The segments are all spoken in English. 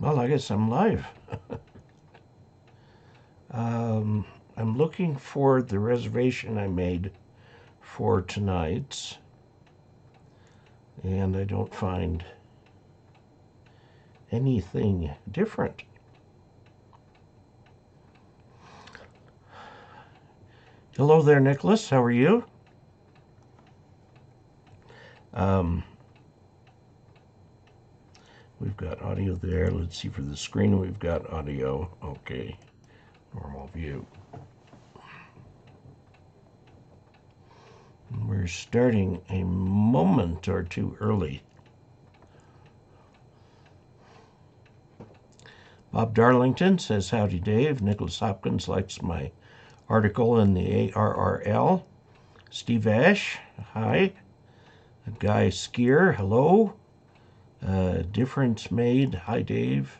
Well, I guess I'm live. I'm looking for the reservation I made for tonight's, and I don't find anything different. Hello there, Nicholas. How are you? We've got audio there. Let's see, for the screen we've got audio. Okay, normal view. We're starting a moment or two early. Bob Darlington says, howdy, Dave. Nicholas Hopkins likes my article in the ARRL. Steve Ash, hi. Guy Skier, hello. Difference made, hi, Dave.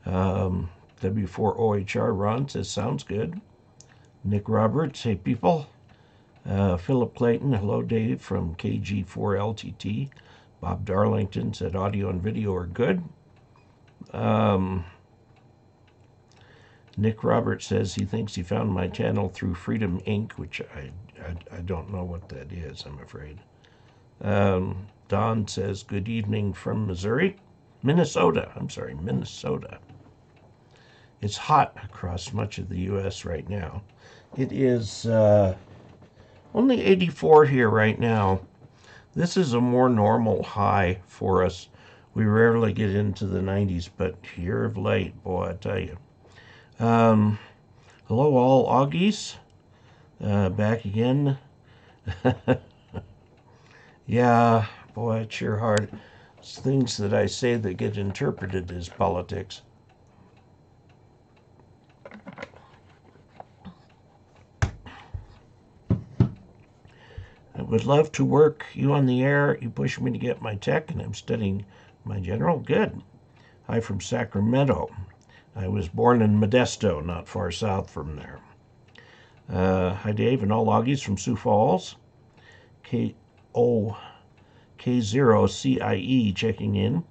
W4OHR Ron says, sounds good. Nick Roberts, hey, people. Philip Clayton, hello, Dave, from KG4LTT. Bob Darlington said, audio and video are good. Nick Roberts says he thinks he found my channel through Freedom Inc., which I don't know what that is, I'm afraid. Don says, good evening from Minnesota. It's hot across much of the U.S. right now. It is only 84 here right now. This is a more normal high for us. We rarely get into the 90s, but here of late, boy, I tell you. Hello, all Augies. Back again. Yeah, boy, it's sure hard. It's things that I say that get interpreted as politics. I would love to work you on the air. You push me to get my tech, and I'm studying my general. Good. Hi from Sacramento. I was born in Modesto, not far south from there. Hi, Dave, and all Augies from Sioux Falls. K0CIE checking in.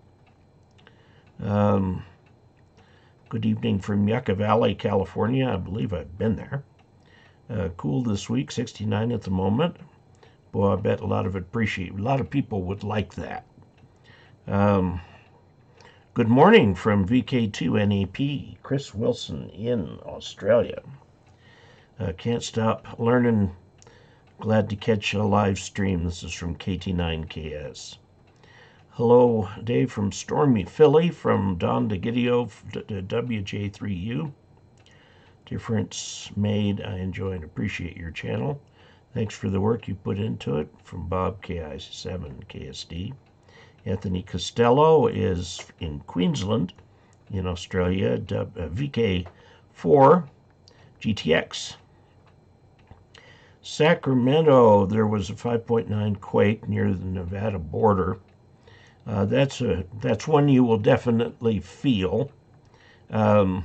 Good evening from Yucca Valley, California. I believe I've been there. Cool this week, 69 at the moment. Boy, I bet a lot of people would like that. Good morning from VK2NAP, Chris Wilson in Australia. Can't stop learning. Glad to catch a live stream. This is from KT9KS. Hello, Dave from Stormy Philly, from Don DeGidio to WJ3U. Difference made. I enjoy and appreciate your channel. Thanks for the work you put into it. From Bob KI7KSD. Anthony Costello is in Queensland, in Australia. VK4 GTX. Sacramento, there was a 5.9 quake near the Nevada border. That's one you will definitely feel, and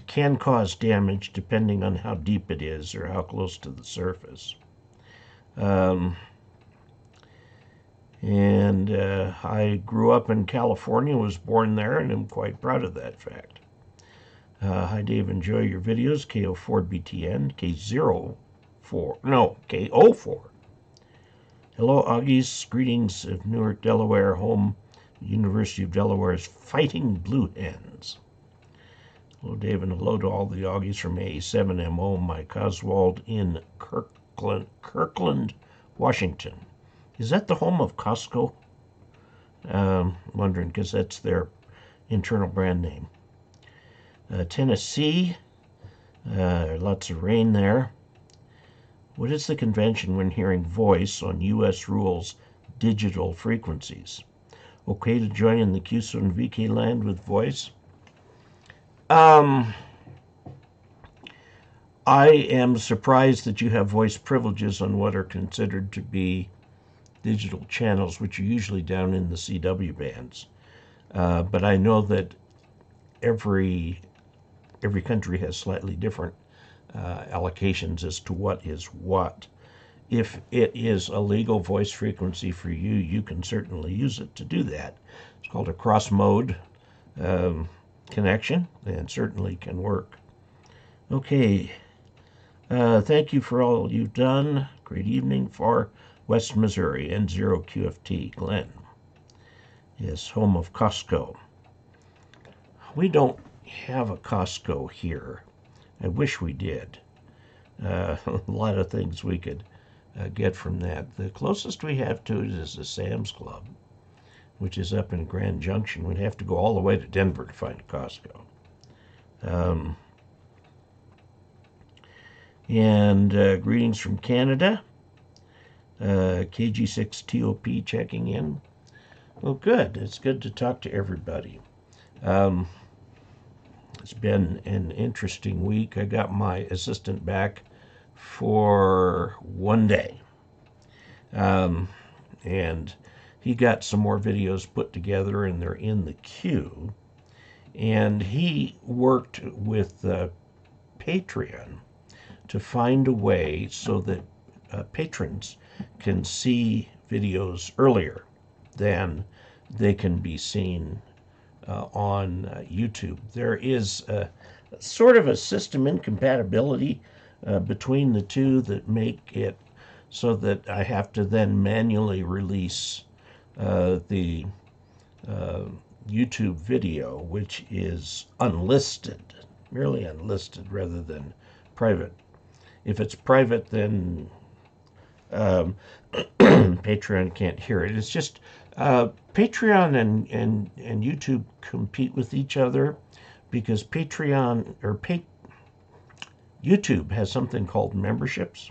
can cause damage depending on how deep it is or how close to the surface. I grew up in California, was born there, and am quite proud of that fact. Hi, Dave. Enjoy your videos. KO4BTN. KO4. Hello, Augies. Greetings of Newark, Delaware, home University of Delaware's Fighting Blue Hens. Hello, Dave, and hello to all the Augies from A7MO, Mike Oswald in Kirkland, Washington. Is that the home of Costco? Wondering, because that's their internal brand name. Tennessee, lots of rain there. What is the convention when hearing voice on U.S. rules digital frequencies? Okay to join in the QSO and VK land with voice? I am surprised that you have voice privileges on what are considered to be digital channels, which are usually down in the CW bands. But I know that every country has slightly different allocations as to what is what. If it is a legal voice frequency for you, you can certainly use it to do that. It's called a cross-mode connection, and certainly can work. Okay, thank you for all you've done. Great evening, far West Missouri, N0QFT, Glenn. Yes, home of Costco. We don't have a Costco here. I wish we did. A lot of things we could get from that. The closest we have to it is the Sam's Club, which is up in Grand Junction. We'd have to go all the way to Denver to find a Costco. Greetings from Canada. KG6TOP checking in. Well, good. It's good to talk to everybody. It's been an interesting week. I got my assistant back for one day. And he got some more videos put together, and they're in the queue. And he worked with Patreon to find a way so that patrons can see videos earlier than they can be seen on YouTube. There is sort of a system incompatibility between the two that make it so that I have to then manually release the YouTube video, which is unlisted, merely unlisted rather than private. If it's private, then Patreon can't hear it. It's just Patreon and YouTube compete with each other because YouTube has something called memberships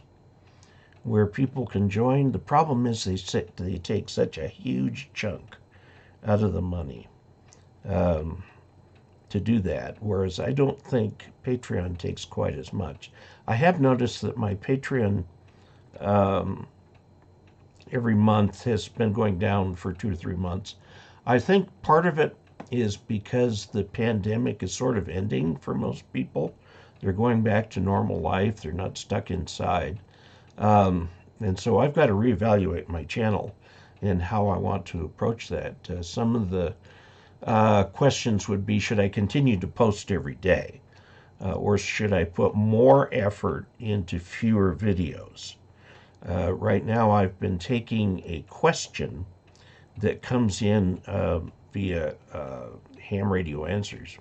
where people can join. The problem is they take such a huge chunk out of the money to do that, whereas I don't think Patreon takes quite as much. I have noticed that my Patreon every month has been going down for 2 to 3 months. I think part of it is because the pandemic is sort of ending for most people. They're going back to normal life. They're not stuck inside. And so I've got to reevaluate my channel and how I want to approach that. Some of the questions would be, should I continue to post every day? Or should I put more effort into fewer videos? Right now I've been taking a question that comes in via ham radio answers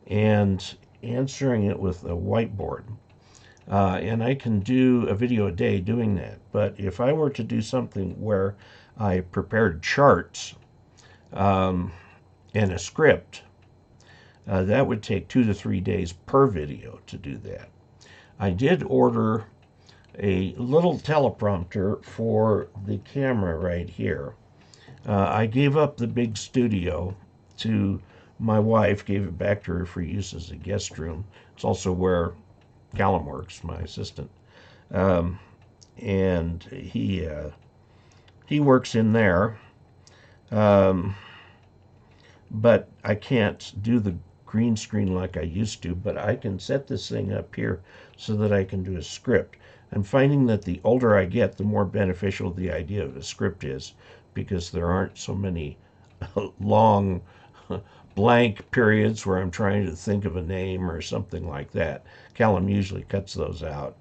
and answering it with a whiteboard. And I can do a video a day doing that. But if I were to do something where I prepared charts and a script, that would take 2 to 3 days per video to do that. I did order a little teleprompter for the camera right here. I gave up the big studio to my wife, gave it back to her for use as a guest room. It's also where Callum works, my assistant. And he works in there. But I can't do the green screen like I used to, but I can set this thing up here so that I can do a script. I'm finding that the older I get, the more beneficial the idea of a script is, because there aren't so many long blank periods where I'm trying to think of a name or something like that. Callum usually cuts those out.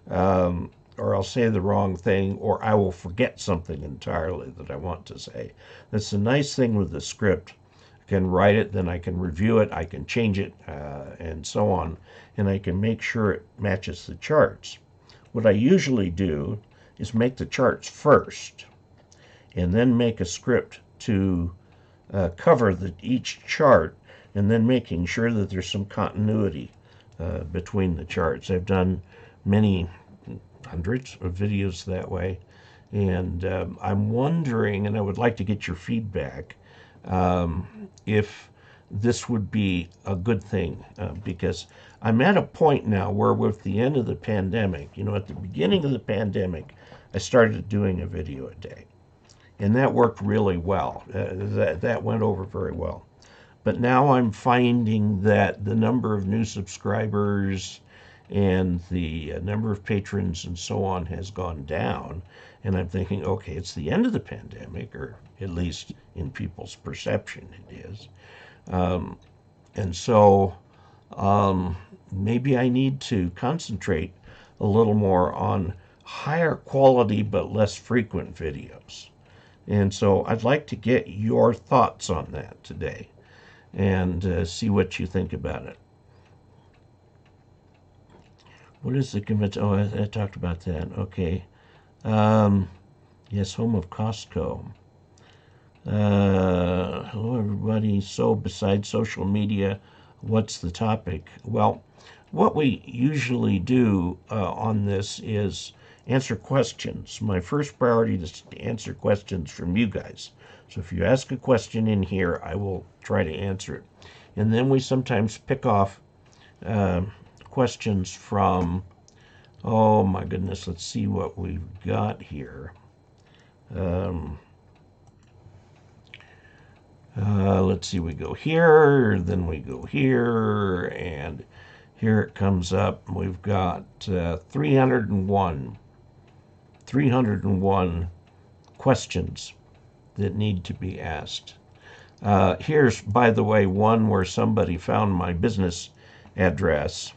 Or I'll say the wrong thing, or I will forget something entirely that I want to say. That's the nice thing with the script. I can write it, then I can review it, I can change it, and so on, and I can make sure it matches the charts. What I usually do is make the charts first, and then make a script to cover each chart, and then making sure that there's some continuity between the charts. I've done many hundreds of videos that way, and I'm wondering, and I would like to get your feedback, if this would be a good thing, because I'm at a point now where with the end of the pandemic, at the beginning of the pandemic, I started doing a video a day, and that worked really well. That went over very well. But now I'm finding that the number of new subscribers and the number of patrons and so on has gone down, And I'm thinking, okay, it's the end of the pandemic, or at least in people's perception it is. And so maybe I need to concentrate a little more on higher quality but less frequent videos. And so I'd like to get your thoughts on that today and see what you think about it. What is the convention? Oh, I talked about that. Okay. Yes, home of Costco. Hello, everybody. So, besides social media, what's the topic? Well, what we usually do on this is answer questions. My first priority is to answer questions from you guys. So if you ask a question in here, I will try to answer it. And then we sometimes pick off questions from, oh my goodness, let's see what we've got here. Let's see, we go here, then we go here, and here it comes up. We've got 301 questions that need to be asked. Here's, by the way, one where somebody found my business address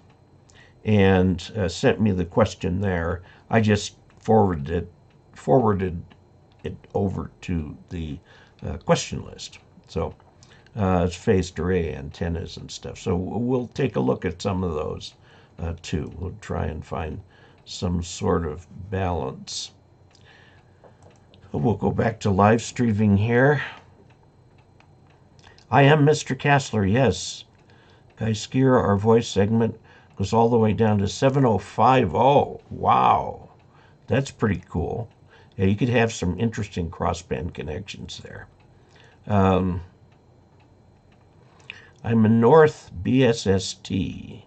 and sent me the question there. I just forwarded it over to the question list. So it's phased array antennas and stuff. So we'll take a look at some of those too. We'll try and find some sort of balance. We'll go back to live streaming here. I am Mr. Casler, yes. Guy Skier, our voice segment goes all the way down to 7050. Wow, that's pretty cool. Yeah, you could have some interesting crossband connections there. I'm a North BSST,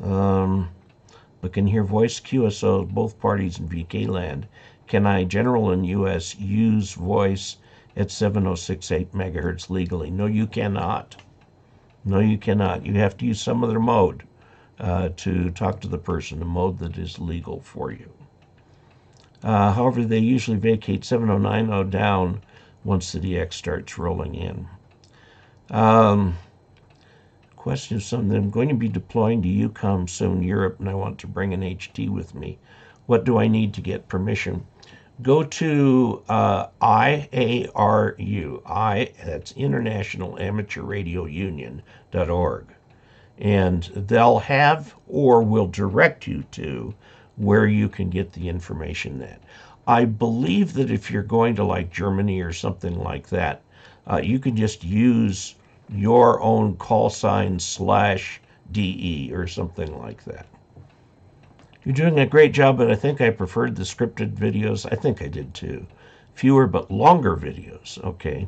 but can hear voice QSOs, both parties in VK land. Can I, general in US, use voice at 7068 megahertz legally? No, you cannot. No, you cannot. You have to use some other mode to talk to the person, a mode that is legal for you. However, they usually vacate 7090 down once the DX starts rolling in. Question of something. I'm going to be deploying to UCOM soon, Europe, and I want to bring an HT with me. What do I need to get permission? Go to IARU, that's International Amateur Radio Union.org, and they'll have or will direct you to where you can get the information then. I believe that if you're going to like Germany or something like that, you can just use your own call sign /DE or something like that. You're doing a great job, but I think I preferred the scripted videos. I think I did too. Fewer but longer videos. Okay.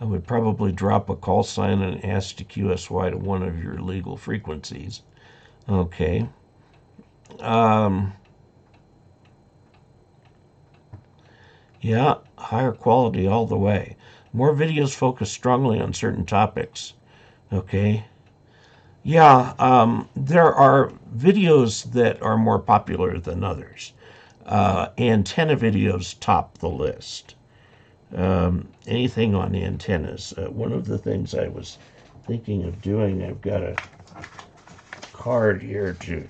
I would probably drop a call sign and ask to QSY to one of your legal frequencies. Okay. Yeah, higher quality all the way. More videos focus strongly on certain topics. Okay. Yeah, there are videos that are more popular than others. Antenna videos top the list. Anything on antennas. One of the things I was thinking of doing, I've got a card here to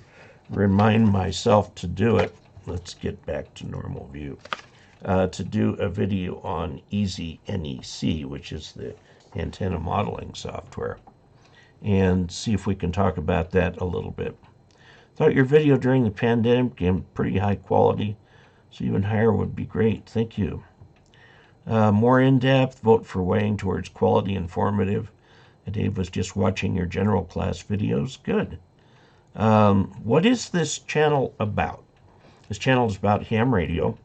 remind myself to do it. Let's get back to normal view. To do a video on Easy NEC, which is the antenna modeling software, and see if we can talk about that a little bit. Thought your video during the pandemic came pretty high quality, so even higher would be great. Thank you. More in-depth, vote for weighing towards quality informative. Dave was just watching your general class videos. Good. What is this channel about? This channel is about ham radio.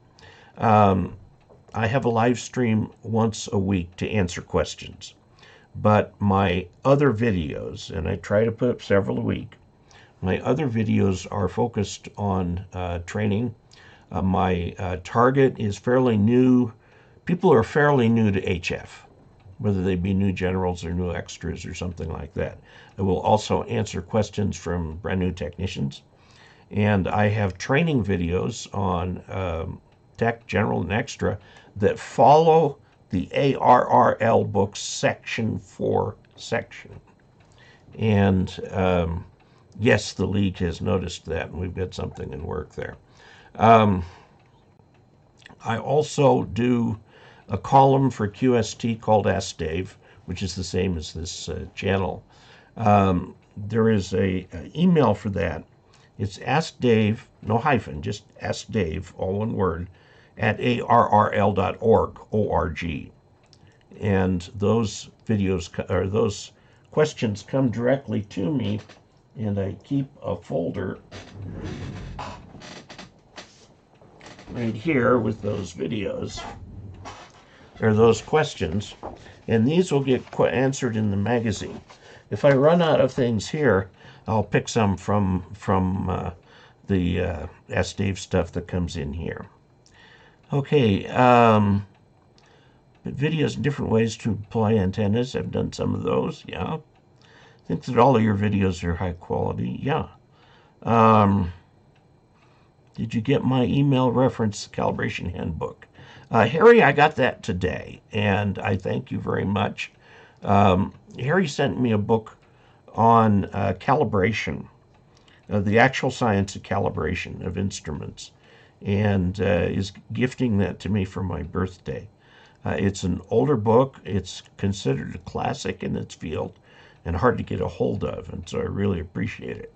I have a live stream once a week to answer questions. But my other videos, and I try to put up several a week, my other videos are focused on training. My target is fairly new. People are fairly new to HF, whether they be new generals or new extras or something like that. I will also answer questions from brand new technicians. And I have training videos on Tech, General, and Extra that follow the ARRL books section for section. And yes, the League has noticed that, and we've got something in work there. I also do a column for QST called Ask Dave, which is the same as this channel. There is a email for that. It's Ask Dave, no hyphen, just Ask Dave, all one word, at arrl.org, O-R-G. And those videos, or those questions come directly to me, and I keep a folder right here with those videos, or those questions, and these will get answered in the magazine. If I run out of things here, I'll pick some from the Ask Dave stuff that comes in here. Okay, videos, different ways to apply antennas. I've done some of those, yeah. I think that all of your videos are high quality, yeah. Did you get my email reference calibration handbook? Harry, I got that today, and I thank you very much. Harry sent me a book on calibration, the actual science of calibration of instruments, and is gifting that to me for my birthday. It's an older book. It's considered a classic in its field and hard to get a hold of, and so I really appreciate it.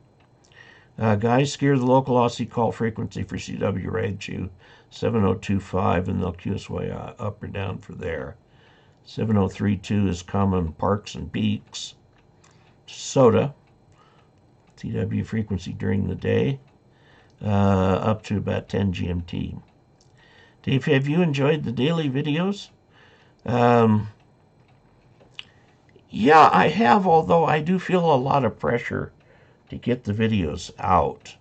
Guys, scare the local Aussie call frequency for CW Radio 7025, and they'll cue us way up or down for there. 7032 is common parks and peaks. Soda, TW frequency during the day, up to about 10 GMT. Dave, have you enjoyed the daily videos? Yeah, I have, although I do feel a lot of pressure to get the videos out.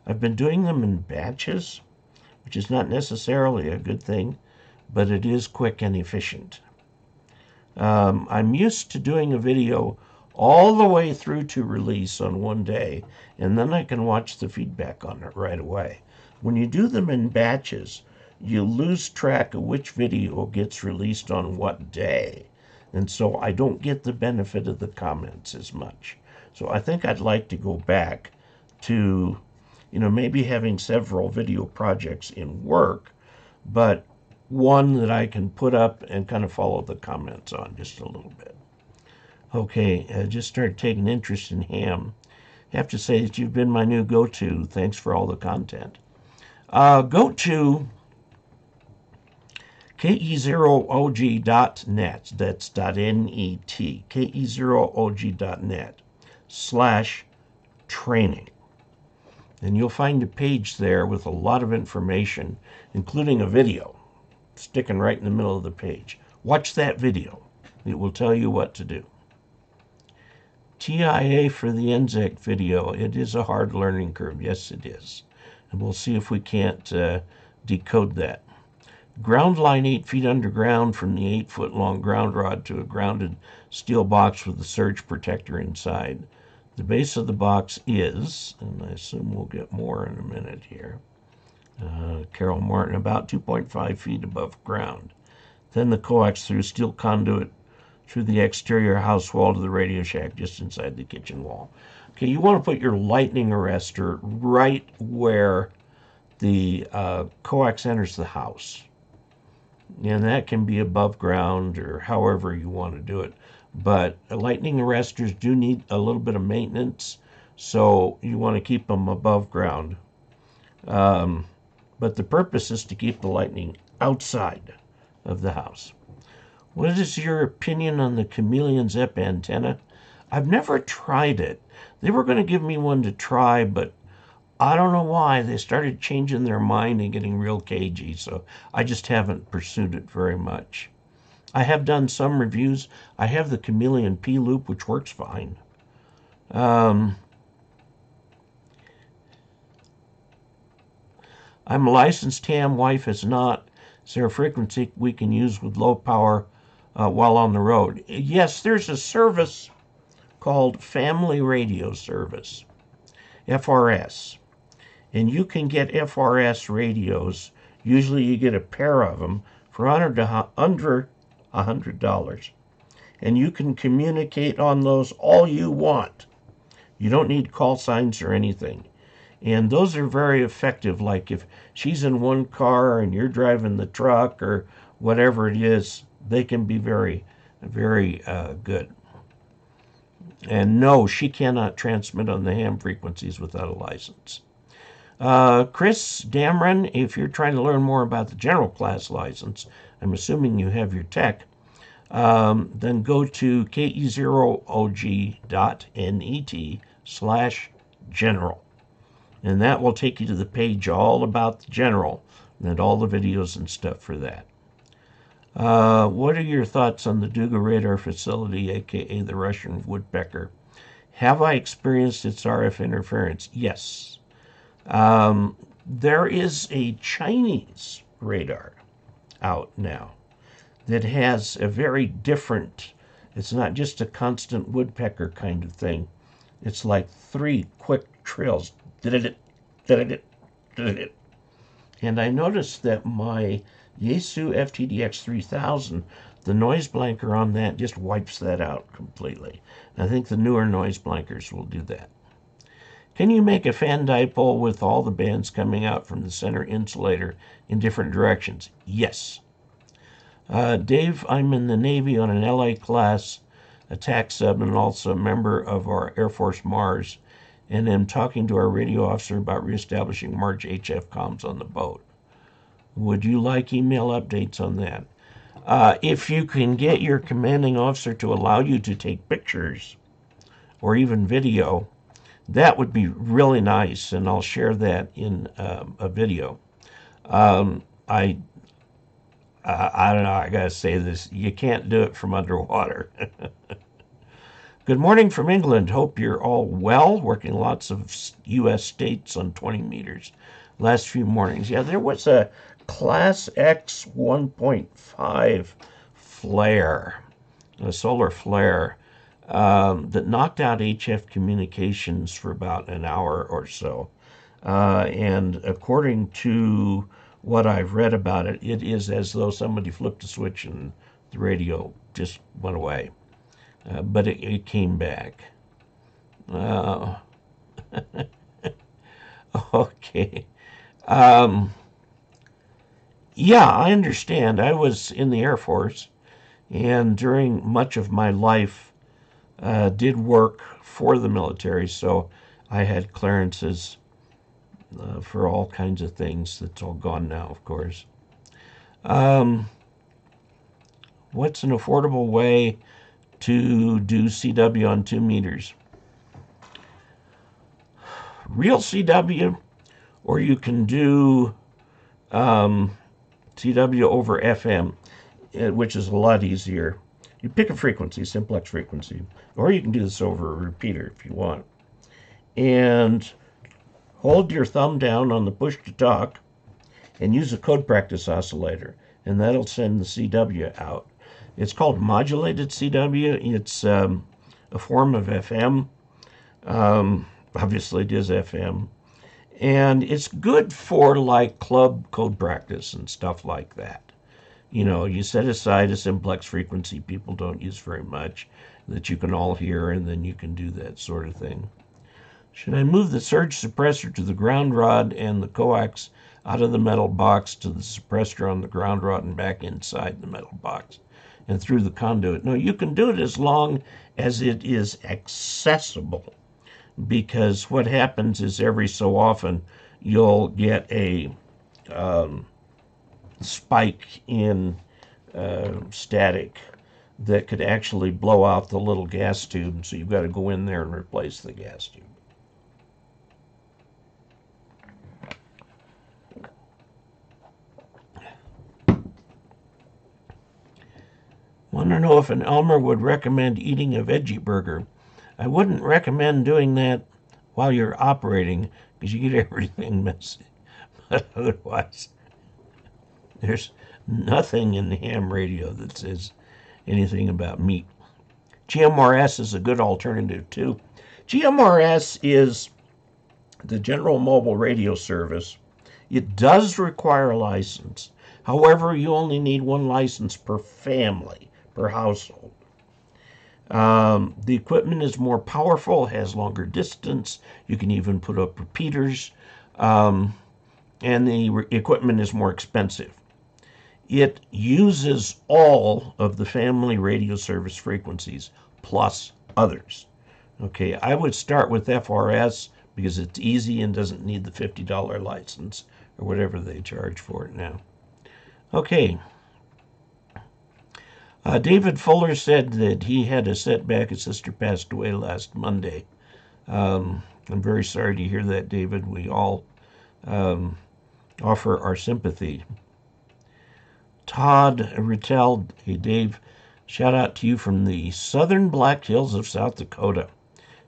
I've been doing them in batches, which is not necessarily a good thing, but it is quick and efficient. I'm used to doing a video all the way through to release on one day, and then I can watch the feedback on it right away. When you do them in batches, you lose track of which video gets released on what day, and so I don't get the benefit of the comments as much. So I think I'd like to go back to, maybe having several video projects in work, but one that I can put up and kind of follow the comments on just a little bit. Okay, I just started taking interest in ham. I have to say that you've been my new go-to. Thanks for all the content. Go to ke0og.net. That's .net. ke0og.net/training. And you'll find a page there with a lot of information, including a video sticking right in the middle of the page. Watch that video. It will tell you what to do. TIA for the NZEC video. It is a hard learning curve. Yes, it is. And we'll see if we can't decode that. Ground line 8 feet underground from the 8-foot long ground rod to a grounded steel box with a surge protector inside. The base of the box is, and I assume we'll get more in a minute here, Carol Martin, about 2.5 feet above ground. Then the coax through steel conduit through the exterior house wall to the radio shack just inside the kitchen wall. Okay, you want to put your lightning arrestor right where the coax enters the house. And that can be above ground or however you want to do it. But lightning arrestors do need a little bit of maintenance, so you want to keep them above ground. But the purpose is to keep the lightning outside of the house. What is your opinion on the Chameleon ZEP antenna? I've never tried it. They were going to give me one to try, but I don't know why. They started changing their mind and getting real cagey, so I just haven't pursued it very much. I have done some reviews. I have the Chameleon P-loop, which works fine. I'm a licensed ham, wife is not. Is there a frequency we can use with low power while on the road? Yes, there's a service called Family Radio Service, FRS. And you can get FRS radios Usually you get a pair of them for under $100. And you can communicate on those all you want. You don't need call signs or anything. And those are very effective. Like if she's in one car and you're driving the truck or whatever it is, they can be very, very good. And no, she cannot transmit on the ham frequencies without a license. Chris Dameron, if you're trying to learn more about the general class license, I'm assuming you have your tech, then go to ke0og.net/general. And that will take you to the page all about the general and all the videos and stuff for that. What are your thoughts on the Duga radar facility, aka the Russian woodpecker? Have I experienced its RF interference? Yes. There is a Chinese radar out now that has a very different, it's not just a constant woodpecker kind of thing. It's like 3 quick trills. And I noticed that my Yaesu FTDX 3000, the noise blanker on that just wipes that out completely. I think the newer noise blankers will do that. Can you make a fan dipole with all the bands coming out from the center insulator in different directions? Yes. Dave, I'm in the Navy on an LA class attack sub and also a member of our Air Force Mars, and am talking to our radio officer about reestablishing March HF comms on the boat. Would you like email updates on that? If you can get your commanding officer to allow you to take pictures or even video, that would be really nice, and I'll share that in a video. I don't know, I gotta say this, you can't do it from underwater. Good morning from England. Hope you're all well, working lots of U.S. states on 20 meters. Last few mornings. Yeah, there was a Class X 1.5 flare, a solar flare, that knocked out HF communications for about an hour or so. And according to what I've read about it, it is as though somebody flipped a switch and the radio just went away. But it came back. Okay. Yeah, I understand. I was in the Air Force, and during much of my life did work for the military, so I had clearances for all kinds of things. That's all gone now, of course. What's an affordable way to do CW on 2 meters? Real CW, or you can do CW over FM, which is a lot easier. You pick a frequency, simplex frequency, or you can do this over a repeater if you want. And hold your thumb down on the push to talk and use a code practice oscillator, and that'll send the CW out. It's called modulated CW. It's a form of FM. Obviously, it is FM. And it's good for like club code practice and stuff like that. You know, you set aside a simplex frequency people don't use very much that you can all hear, and then you can do that sort of thing. Should I move the surge suppressor to the ground rod and the coax out of the metal box to the suppressor on the ground rod and back inside the metal box and through the conduit? No, you can do it as long as it is accessible, because what happens is every so often you'll get a spike in static that could actually blow out the little gas tube, so you've got to go in there and replace the gas tube. Want to know if an Elmer would recommend eating a veggie burger. I wouldn't recommend doing that while you're operating, because you get everything messy. But otherwise, there's nothing in the ham radio that says anything about meat. GMRS is a good alternative too. GMRS is the General Mobile Radio Service. It does require a license. However, you only need one license per family, per household. The equipment is more powerful, has longer distance. You can even put up repeaters, and the equipment is more expensive. It uses all of the family radio service frequencies plus others. Okay, I would start with FRS because it's easy and doesn't need the $50 license or whatever they charge for it now. Okay. David Fuller said that he had a setback. His sister passed away last Monday. I'm very sorry to hear that, David. We all offer our sympathy. Todd Rittel, hey Dave, shout out to you from the southern Black Hills of South Dakota.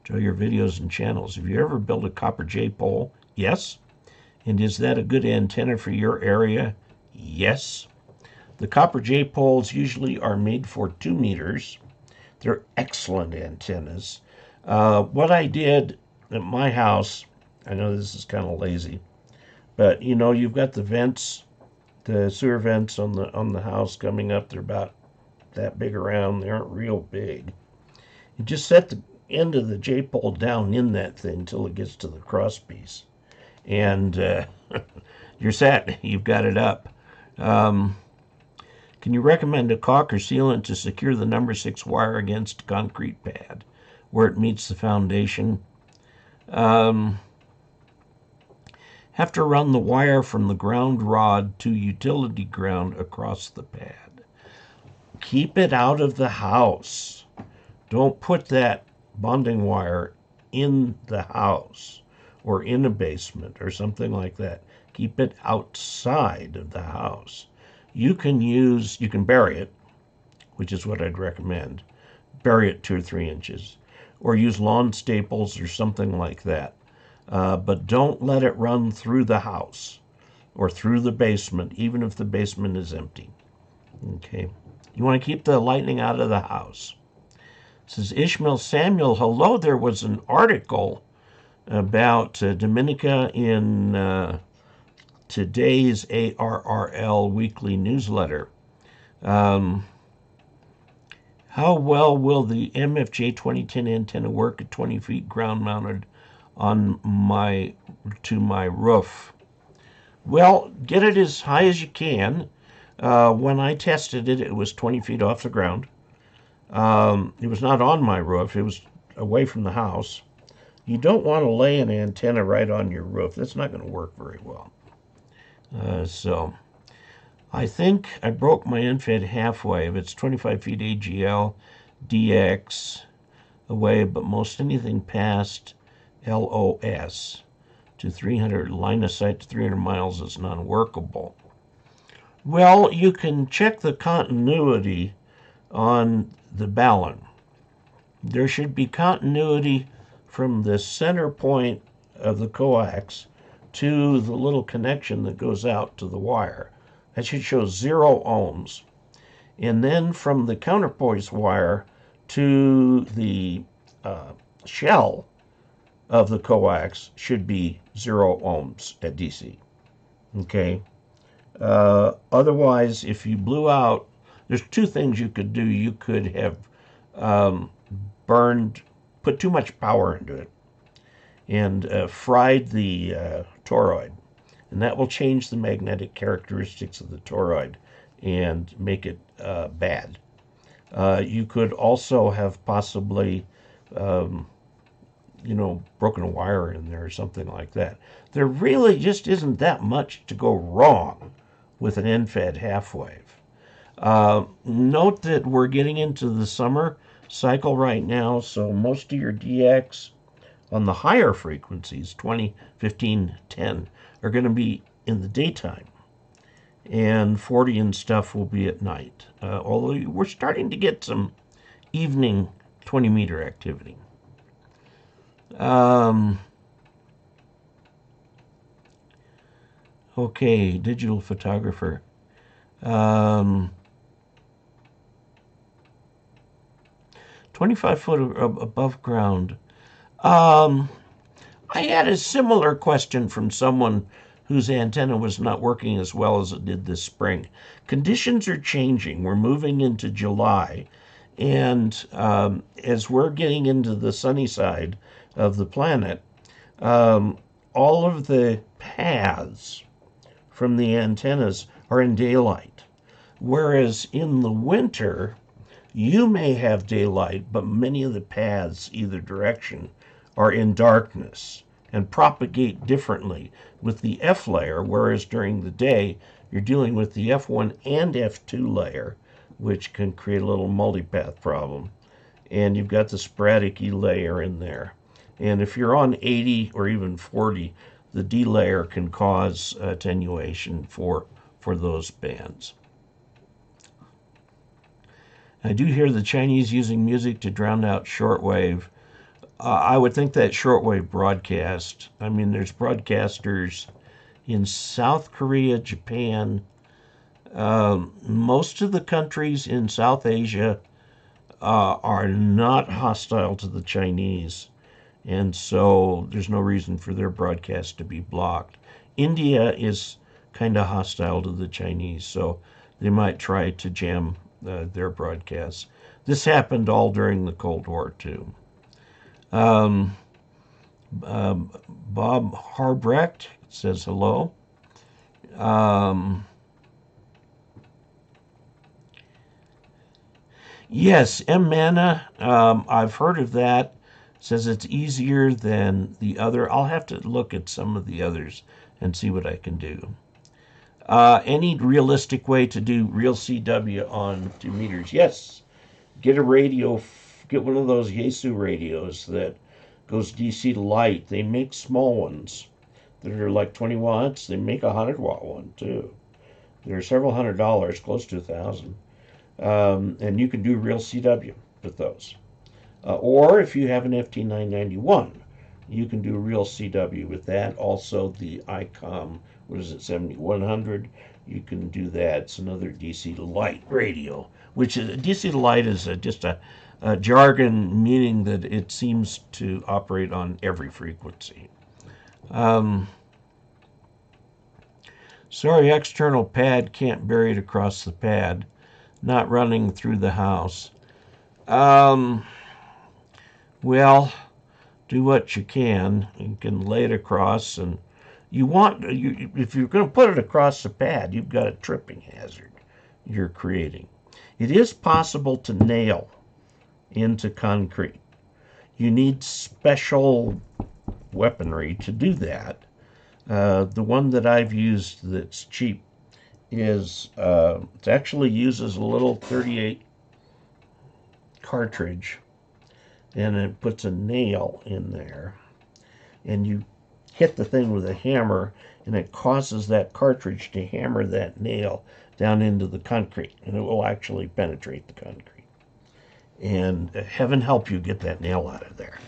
Enjoy your videos and channels. Have you ever built a copper J-pole? Yes. And is that a good antenna for your area? Yes. The copper J-poles usually are made for 2 meters. They're excellent antennas. What I did at my house, I know this is kind of lazy, but you know, you've got the vents, the sewer vents on the house coming up. They're about that big around. They aren't real big. You just set the end of the J-pole down in that thing until it gets to the cross piece, and you're set. You've got it up. Can you recommend a caulk or sealant to secure the number 6 wire against a concrete pad where it meets the foundation? Have to run the wire from the ground rod to utility ground across the pad. Keep it out of the house. Don't put that bonding wire in the house or in a basement or something like that. Keep it outside of the house. You can bury it, which is what I'd recommend. Bury it 2 or 3 inches, or use lawn staples or something like that. But don't let it run through the house or through the basement, even if the basement is empty. Okay. You want to keep the lightning out of the house. It says Ishmael Samuel, hello. There was an article about Dominica in today's ARRL weekly newsletter. How well will the MFJ 2010 antenna work at 20 feet ground mounted on my roof? Well, get it as high as you can. When I tested it, it was 20 feet off the ground. It was not on my roof. It was away from the house. You don't want to lay an antenna right on your roof. That's not going to work very well. So I think I broke my end-fed half-wave. It's 25 feet AGL, DX away, but most anything past LOS to 300, line of sight to 300 miles is non-workable. Well, you can check the continuity on the balun. There should be continuity from the center point of the coax to the little connection that goes out to the wire. That should show 0 ohms. And then from the counterpoise wire to the shell of the coax should be 0 ohms at DC. Okay. Otherwise, if you blew out, there's 2 things you could do. You could have put too much power into it and fried the toroid, and that will change the magnetic characteristics of the toroid and make it bad. You could also have possibly, broken a wire in there or something like that. There really just isn't that much to go wrong with an end-fed half-wave. Note that we're getting into the summer cycle right now, so most of your DX on the higher frequencies, 20, 15, 10, are going to be in the daytime. And 40 and stuff will be at night. Although we're starting to get some evening 20-meter activity. Okay, digital photographer. 25 foot above ground. I had a similar question from someone whose antenna was not working as well as it did this spring. Conditions are changing. We're moving into July, and as we're getting into the sunny side of the planet, all of the paths from the antennas are in daylight, whereas in the winter, you may have daylight, but many of the paths, either direction, are in darkness and propagate differently with the F layer, whereas during the day, you're dealing with the F1 and F2 layer, which can create a little multipath problem. And you've got the sporadic E layer in there. And if you're on 80 or even 40, the D layer can cause attenuation for those bands. I do hear the Chinese using music to drown out shortwave. I would think that shortwave broadcast, I mean, there's broadcasters in South Korea, Japan, most of the countries in South Asia are not hostile to the Chinese, and so there's no reason for their broadcast to be blocked. India is kind of hostile to the Chinese, so they might try to jam their broadcasts. This happened all during the Cold War, too. Bob Harbrecht says hello. Yes, M-Mana, I've heard of that. Says it's easier than the other. I'll have to look at some of the others and see what I can do. Any realistic way to do real CW on 2 meters? Yes. Get a radio, get one of those Yaesu radios that goes DC to light. They make small ones that are like 20 watts. They make a 100-watt one too. They're several $100, close to $1,000. And you can do real CW with those. Or if you have an FT991, you can do real CW with that. Also the ICOM, 7100, you can do that. It's another DC to light radio, which is DC to light is just a jargon meaning that it seems to operate on every frequency. Sorry, external pad can't bury it across the pad. Not running through the house. Well, do what you can. You can lay it across, and if you're going to put it across the pad, you've got a tripping hazard you're creating. It is possible to nail into concrete. You need special weaponry to do that. The one that I've used that's cheap is it actually uses a little 38 cartridge, and it puts a nail in there, and you hit the thing with a hammer, and it causes that cartridge to hammer that nail down into the concrete, and it will actually penetrate the concrete. And heaven help you get that nail out of there.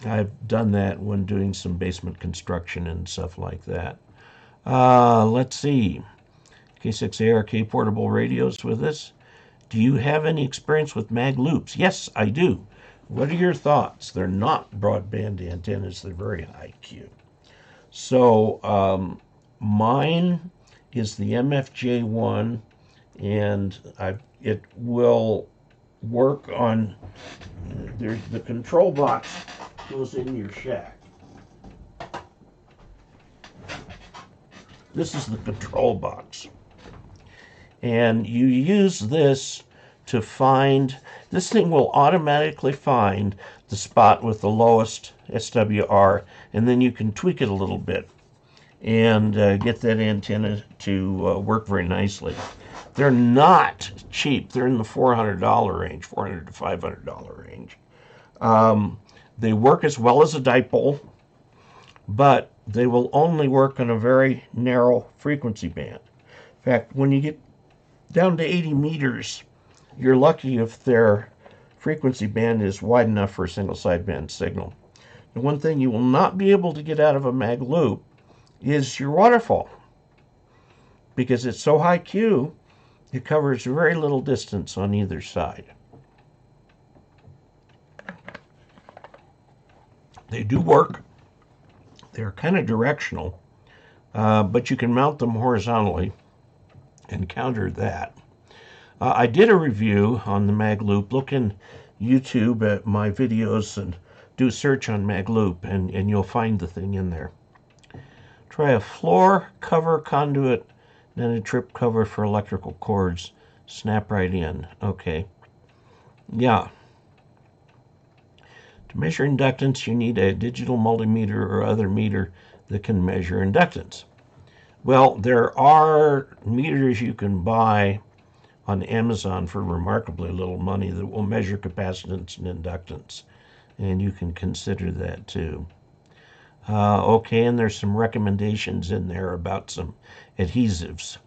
I've done that when doing some basement construction and stuff like that. Let's see. K6ARK portable radios with this. Do you have any experience with mag loops? Yes, I do. What are your thoughts? They're not broadband antennas. They're very high Q. So mine is the MFJ1, and it will work on, the control box goes in your shack. This is the control box. And you use this to find, this thing will automatically find the spot with the lowest SWR, and then you can tweak it a little bit and get that antenna to work very nicely. They're not cheap. They're in the $400 range, $400 to $500 range. They work as well as a dipole, but they will only work on a very narrow frequency band. In fact, when you get down to 80 meters, you're lucky if their frequency band is wide enough for a single sideband signal. The one thing you will not be able to get out of a mag loop is your waterfall, because it's so high Q, it covers very little distance on either side. They do work. They're kind of directional, but you can mount them horizontally and counter that. I did a review on the mag loop. Look in YouTube at my videos and do a search on mag loop, and you'll find the thing in there. Try a floor cover conduit, then a trip cover for electrical cords. Snap right in. Okay. Yeah. To measure inductance, you need a digital multimeter or other meter that can measure inductance. Well, there are meters you can buy on Amazon for remarkably little money that will measure capacitance and inductance, and you can consider that too. Okay, and there's some recommendations in there about some adhesives.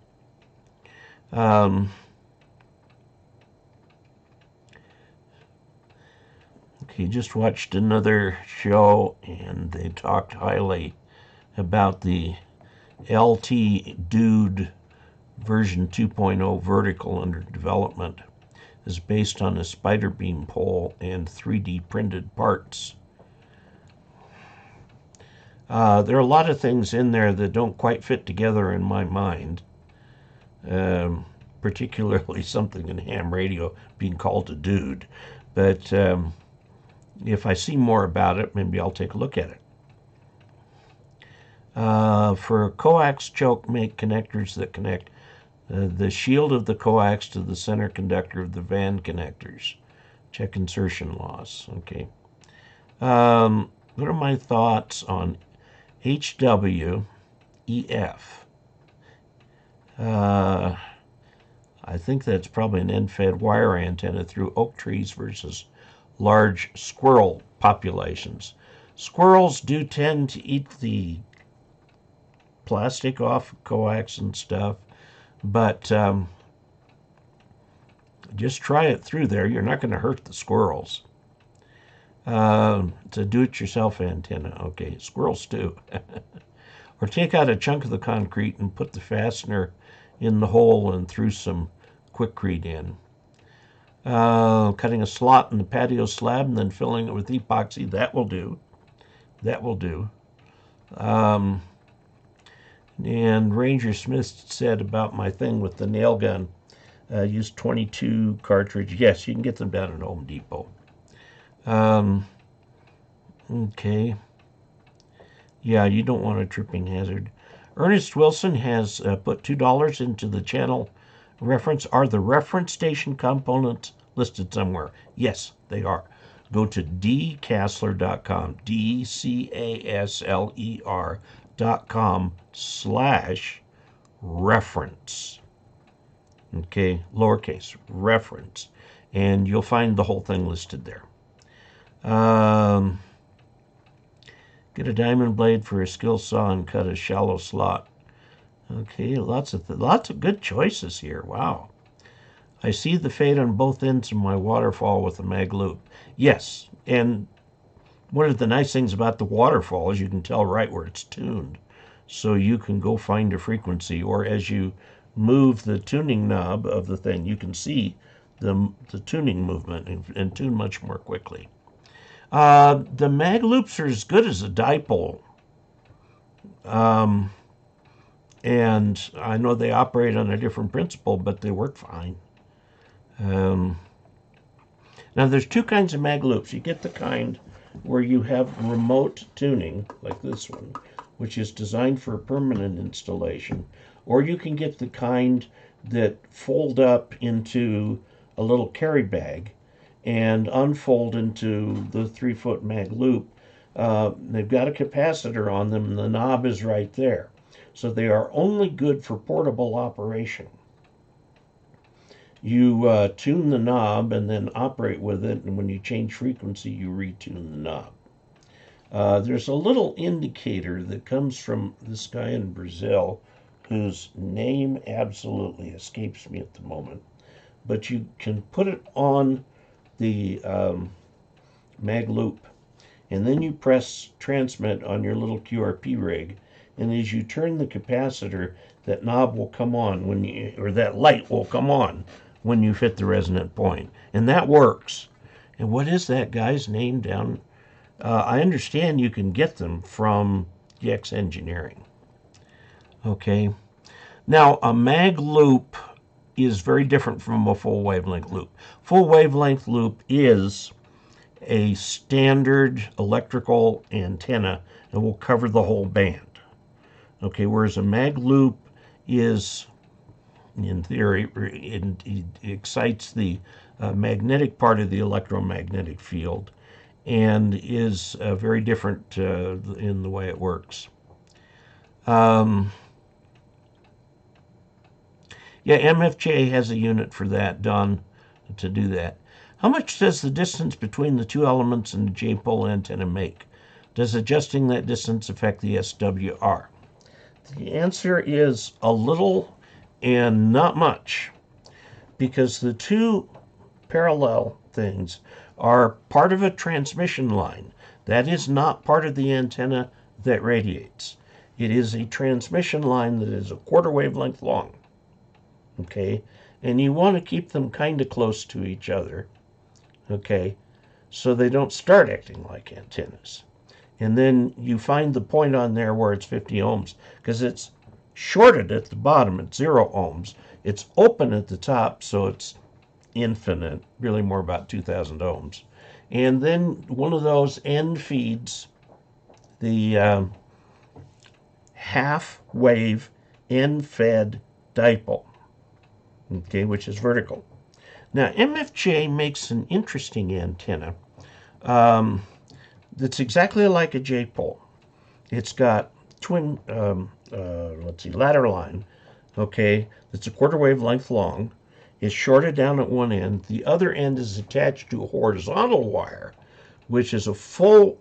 Okay, just watched another show, and they talked highly about the LT Dude version 2.0 vertical under development. Is based on a spider beam pole and 3D printed parts. There are a lot of things in there that don't quite fit together in my mind, particularly something in ham radio being called a dude. But if I see more about it, maybe I'll take a look at it. For coax choke, make connectors that connect the shield of the coax to the center conductor of the van connectors. Check insertion loss. Okay. What are my thoughts on HWEF? I think that's probably an end-fed wire antenna through oak trees versus large squirrel populations. Squirrels do tend to eat the plastic off coax and stuff, but just try it through there. You're not going to hurt the squirrels. It's a do-it-yourself antenna. Okay, squirrels too. Or take out a chunk of the concrete and put the fastener in the hole and through some quickcrete in. Cutting a slot in the patio slab and then filling it with epoxy. That will do. That will do. And Ranger Smith said about my thing with the nail gun, use 22 cartridge. Yes, you can get them down at Home Depot. Okay. Yeah, you don't want a tripping hazard. Ernest Wilson has put $2 into the channel reference. Are the reference station components listed somewhere? Yes, they are. Go to dcasler.com, DCASLER.com/reference. Okay, lowercase, reference. And you'll find the whole thing listed there. Get a diamond blade for a skill saw and cut a shallow slot. Okay, lots of good choices here. Wow. I see the fade on both ends of my waterfall with a mag loop. Yes, and one of the nice things about the waterfall is you can tell right where it's tuned. So you can go find a frequency, or as you move the tuning knob of the thing, you can see the tuning movement and tune much more quickly. The mag loops are as good as a dipole. And I know they operate on a different principle, but they work fine. Now, there's two kinds of mag loops. You get the kind where you have remote tuning, like this one, which is designed for a permanent installation. Or you can get the kind that fold up into a little carry bag and unfold into the 3-foot mag loop. They've got a capacitor on them, and the knob is right there. So they are only good for portable operation. You tune the knob and then operate with it, and when you change frequency, you retune the knob. There's a little indicator that comes from this guy in Brazil, whose name absolutely escapes me at the moment. But you can put it on the mag loop, and then you press transmit on your little QRP rig, and as you turn the capacitor, that knob will come on when you, or that light will come on when you hit the resonant point, and that works. And what is that guy's name down? I understand you can get them from DX engineering. Okay. Now, a mag loop is very different from a full wavelength loop. Full wavelength loop is a standard electrical antenna and will cover the whole band. Okay, whereas a mag loop is, in theory, it excites the magnetic part of the electromagnetic field and is very different in the way it works. Yeah, MFJ has a unit for that, done to do that. How much does the distance between the two elements in the J-pole antenna make? Does adjusting that distance affect the SWR? The answer is a little and not much, because the two parallel things are part of a transmission line. That is not part of the antenna that radiates. It is a transmission line that is a quarter wavelength long. Okay, and you want to keep them kind of close to each other, okay, so they don't start acting like antennas. And then you find the point on there where it's 50 ohms, because it's shorted at the bottom at 0 ohms. It's open at the top, so it's infinite, really more about 2,000 ohms. And then one of those end feeds the half wave end fed dipole. Okay, which is vertical. Now, MFJ makes an interesting antenna that's exactly like a J-pole. It's got twin, ladder line, okay, that's a quarter wavelength long. It's shorted down at one end. The other end is attached to a horizontal wire, which is a full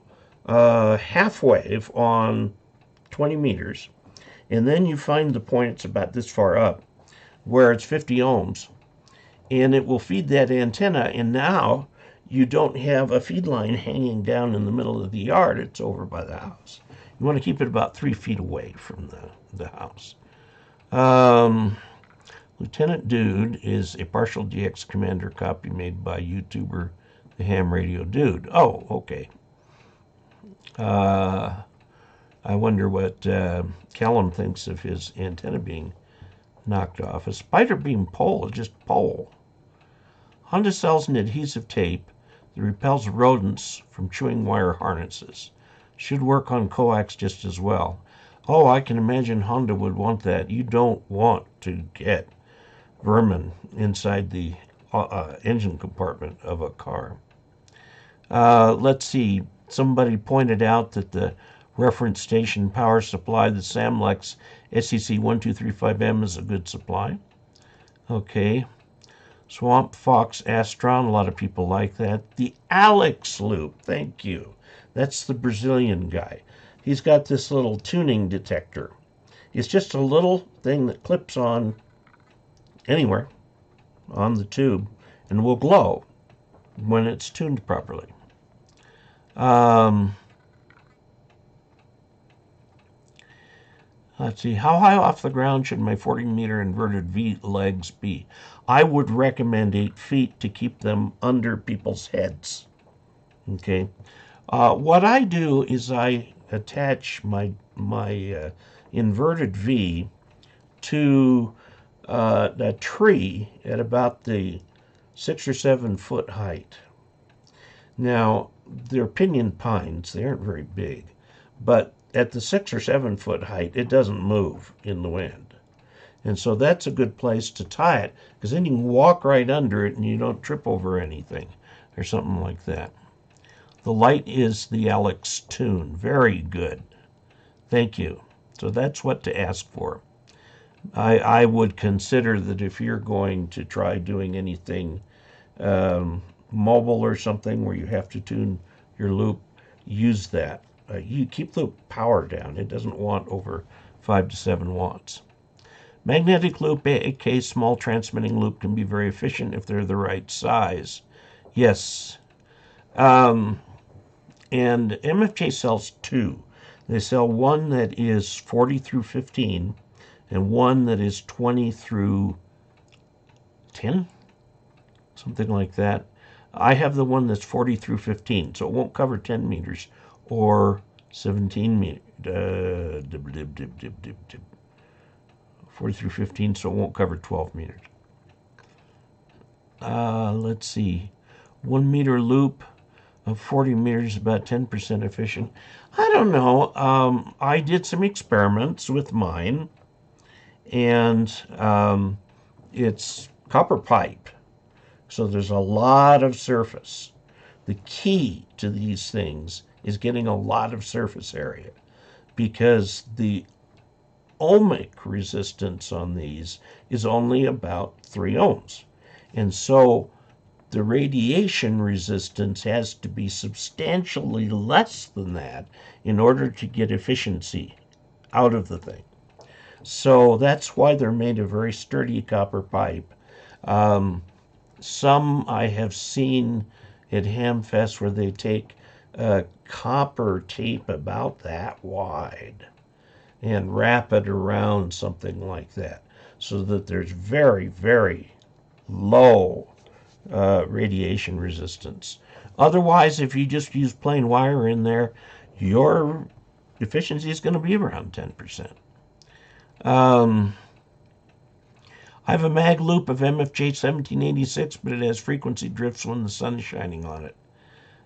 half wave on 20 meters. And then you find the point, it's about this far up, where it's 50 ohms, and it will feed that antenna, and now you don't have a feed line hanging down in the middle of the yard. It's over by the house. You want to keep it about 3 feet away from the house. Lieutenant Dude is a partial DX Commander copy made by YouTuber the Ham Radio Dude. Oh, okay. I wonder what Callum thinks of his antenna being knocked off. A spider beam pole is just pole. Honda sells an adhesive tape that repels rodents from chewing wire harnesses. Should work on coax just as well. Oh, I can imagine Honda would want that. You don't want to get vermin inside the engine compartment of a car. Let's see. Somebody pointed out that the reference station power supply, the Samlex SEC1235M, is a good supply. Okay. Swamp Fox Astron, a lot of people like that. The Alex loop, thank you. That's the Brazilian guy. He's got this little tuning detector. It's just a little thing that clips on anywhere on the tube and will glow when it's tuned properly. Let's see, how high off the ground should my 40-meter inverted V legs be? I would recommend 8 feet to keep them under people's heads. Okay. What I do is I attach my inverted V to a tree at about the 6 or 7 foot height. Now, they're pinyon pines. They aren't very big, but at the 6 or 7 foot height, it doesn't move in the wind. And so that's a good place to tie it, because then you can walk right under it and you don't trip over anything or something like that. The light is the Alex tune. Very good. Thank you. So that's what to ask for. I would consider that if you're going to try doing anything mobile or something where you have to tune your loop, use that. You keep the power down. It doesn't want over 5 to 7 watts. Magnetic loop, aka small transmitting loop, can be very efficient if they're the right size. Yes. And MFJ sells 2. They sell one that is 40 through 15 and one that is 20 through 10, something like that. I have the one that's 40 through 15, so it won't cover 10 meters or 17 meters. 40 through 15, so it won't cover 12 meters. Let's see. 1 meter loop of 40 meters, about 10% efficient. I don't know. I did some experiments with mine, and it's copper pipe, so there's a lot of surface. The key to these things is getting a lot of surface area, because the ohmic resistance on these is only about 3 ohms. And so the radiation resistance has to be substantially less than that in order to get efficiency out of the thing. So that's why they're made of very sturdy copper pipe. Some I have seen at Hamfest where they take copper tape about that wide and wrap it around something like that, so that there's very, very low radiation resistance. Otherwise, if you just use plain wire in there, your efficiency is going to be around 10%. I have a mag loop of MFJ 1786, but it has frequency drifts when the sun is shining on it.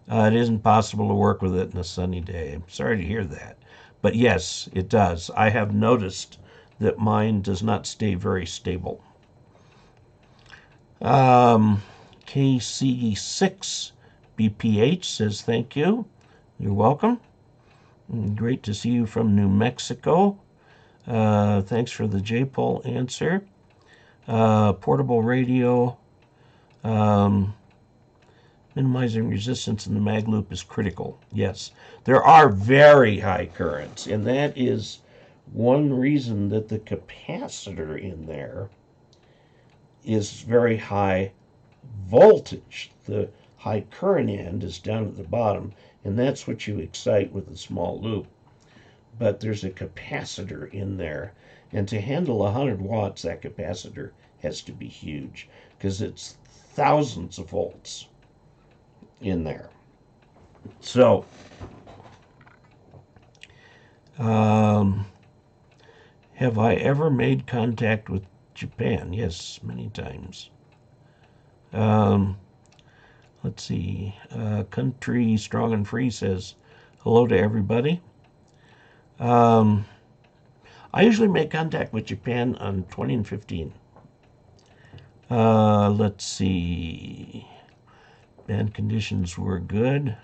It isn't possible to work with it in a sunny day. I'm sorry to hear that. But yes, it does. I have noticed that mine does not stay very stable. KC6 BPH says thank you. You're welcome. Great to see you from New Mexico. Thanks for the J-pole answer. Portable radio. Minimizing resistance in the mag loop is critical. Yes, there are very high currents, and that is one reason that the capacitor in there is very high voltage. The high current end is down at the bottom, and that's what you excite with a small loop. But there's a capacitor in there, and to handle 100 watts, that capacitor has to be huge, because it's thousands of volts in there. So have I ever made contact with Japan? Yes, many times. Let's see. Country Strong and Free says hello to everybody. I usually make contact with Japan on 20 and 15. Let's see. Band conditions were good.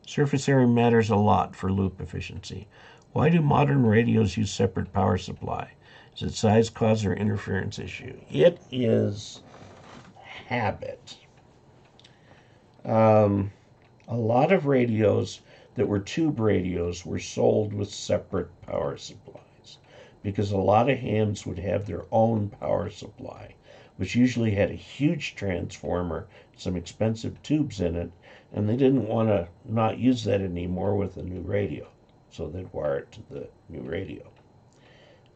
Surface area matters a lot for loop efficiency. Why do modern radios use separate power supply? Is it size, cause, or interference issue? It is habit. A lot of radios that were tube radios were sold with separate power supplies, because a lot of hams would have their own power supply, which usually had a huge transformer, some expensive tubes in it, and they didn't want to not use that anymore with a new radio, so they'd wire it to the new radio.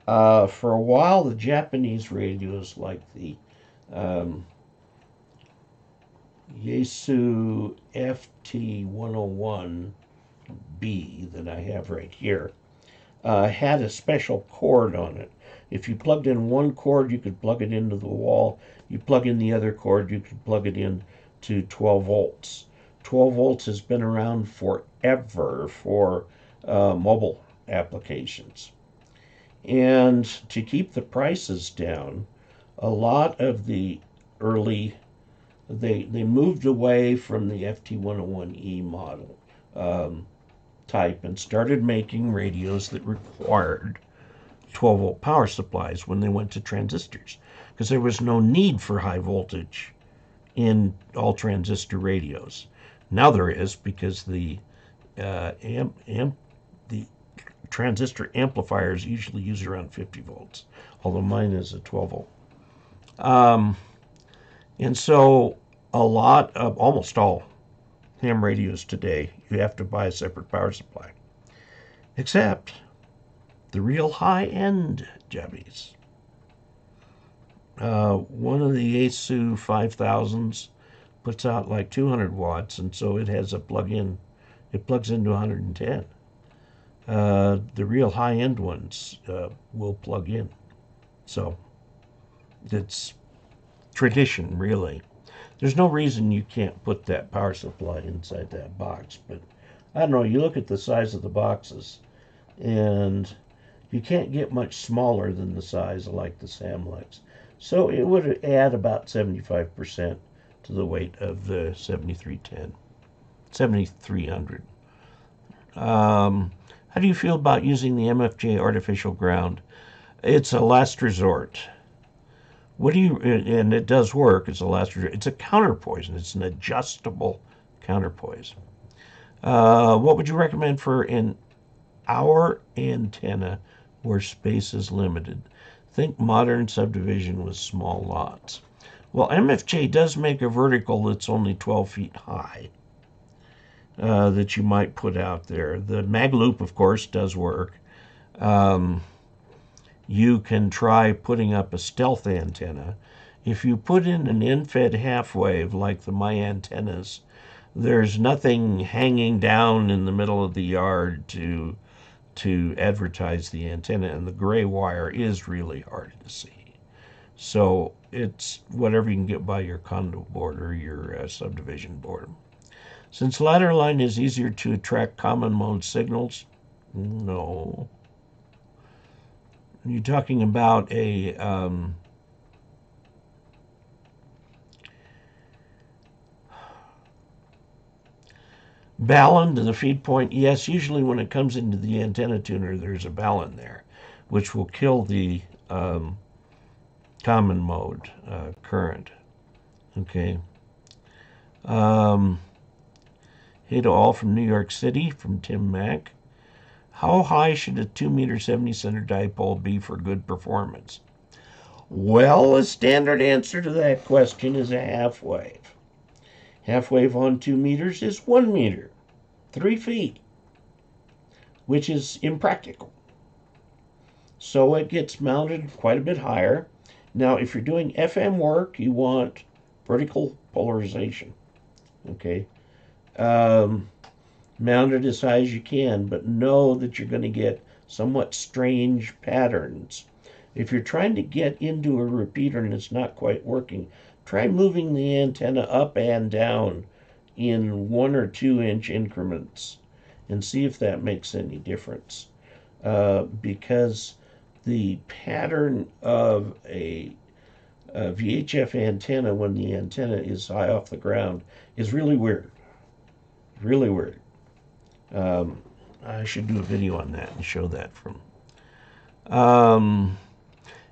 For a while, the Japanese radios, like the Yaesu FT101B that I have right here, had a special cord on it. If you plugged in one cord, you could plug it into the wall. You plug in the other cord, you could plug it in to 12 volts. 12 volts has been around forever for mobile applications. And to keep the prices down, a lot of the early, they moved away from the FT101E model type and started making radios that required 12-volt power supplies when they went to transistors, because there was no need for high voltage in all transistor radios. Now there is, because the transistor amplifiers usually use around 50 volts, although mine is a 12 volt. And so almost all ham radios today, you have to buy a separate power supply, except the real high-end jabbies. One of the Yaesu 5000s puts out like 200 watts, and so it has a plug-in it plugs into 110. The real high-end ones will plug in. So it's tradition, really. There's no reason you can't put that power supply inside that box, but I don't know, you look at the size of the boxes, and you can't get much smaller than the size of like the Samlex. So it would add about 75% to the weight of the 7310, 7300. How do you feel about using the MFJ artificial ground? It's a last resort. What do you, and it does work, it's a last resort. It's a counterpoison. It's an adjustable counterpoise. What would you recommend for our antenna where space is limited? Think modern subdivision with small lots. Well, MFJ does make a vertical that's only 12 feet high that you might put out there. The mag loop, of course, does work. You can try putting up a stealth antenna. If you put in an in-fed half wave like my antennas, there's nothing hanging down in the middle of the yard to advertise the antenna, and the gray wire is really hard to see. So it's whatever you can get by your condo board or your subdivision board. Since ladder line is easier to attract common mode signals, no. You're talking about a balun to the feed point. Yes, usually when it comes into the antenna tuner, there's a balun there, which will kill the common mode current. Okay. Hey to all from New York City, from Tim Mack. How high should a 2-meter 70-center dipole be for good performance? Well, the standard answer to that question is a half wave. Half wave on 2 meters is 1 meter, 3 feet, which is impractical. So it gets mounted quite a bit higher. Now, if you're doing FM work, you want vertical polarization. Okay. Mount it as high as you can, but know that you're going to get somewhat strange patterns. If you're trying to get into a repeater and it's not quite working, try moving the antenna up and down in 1 or 2 inch increments and see if that makes any difference. Because the pattern of a VHF antenna when the antenna is high off the ground is really weird. Really weird. I should do a video on that and show that from.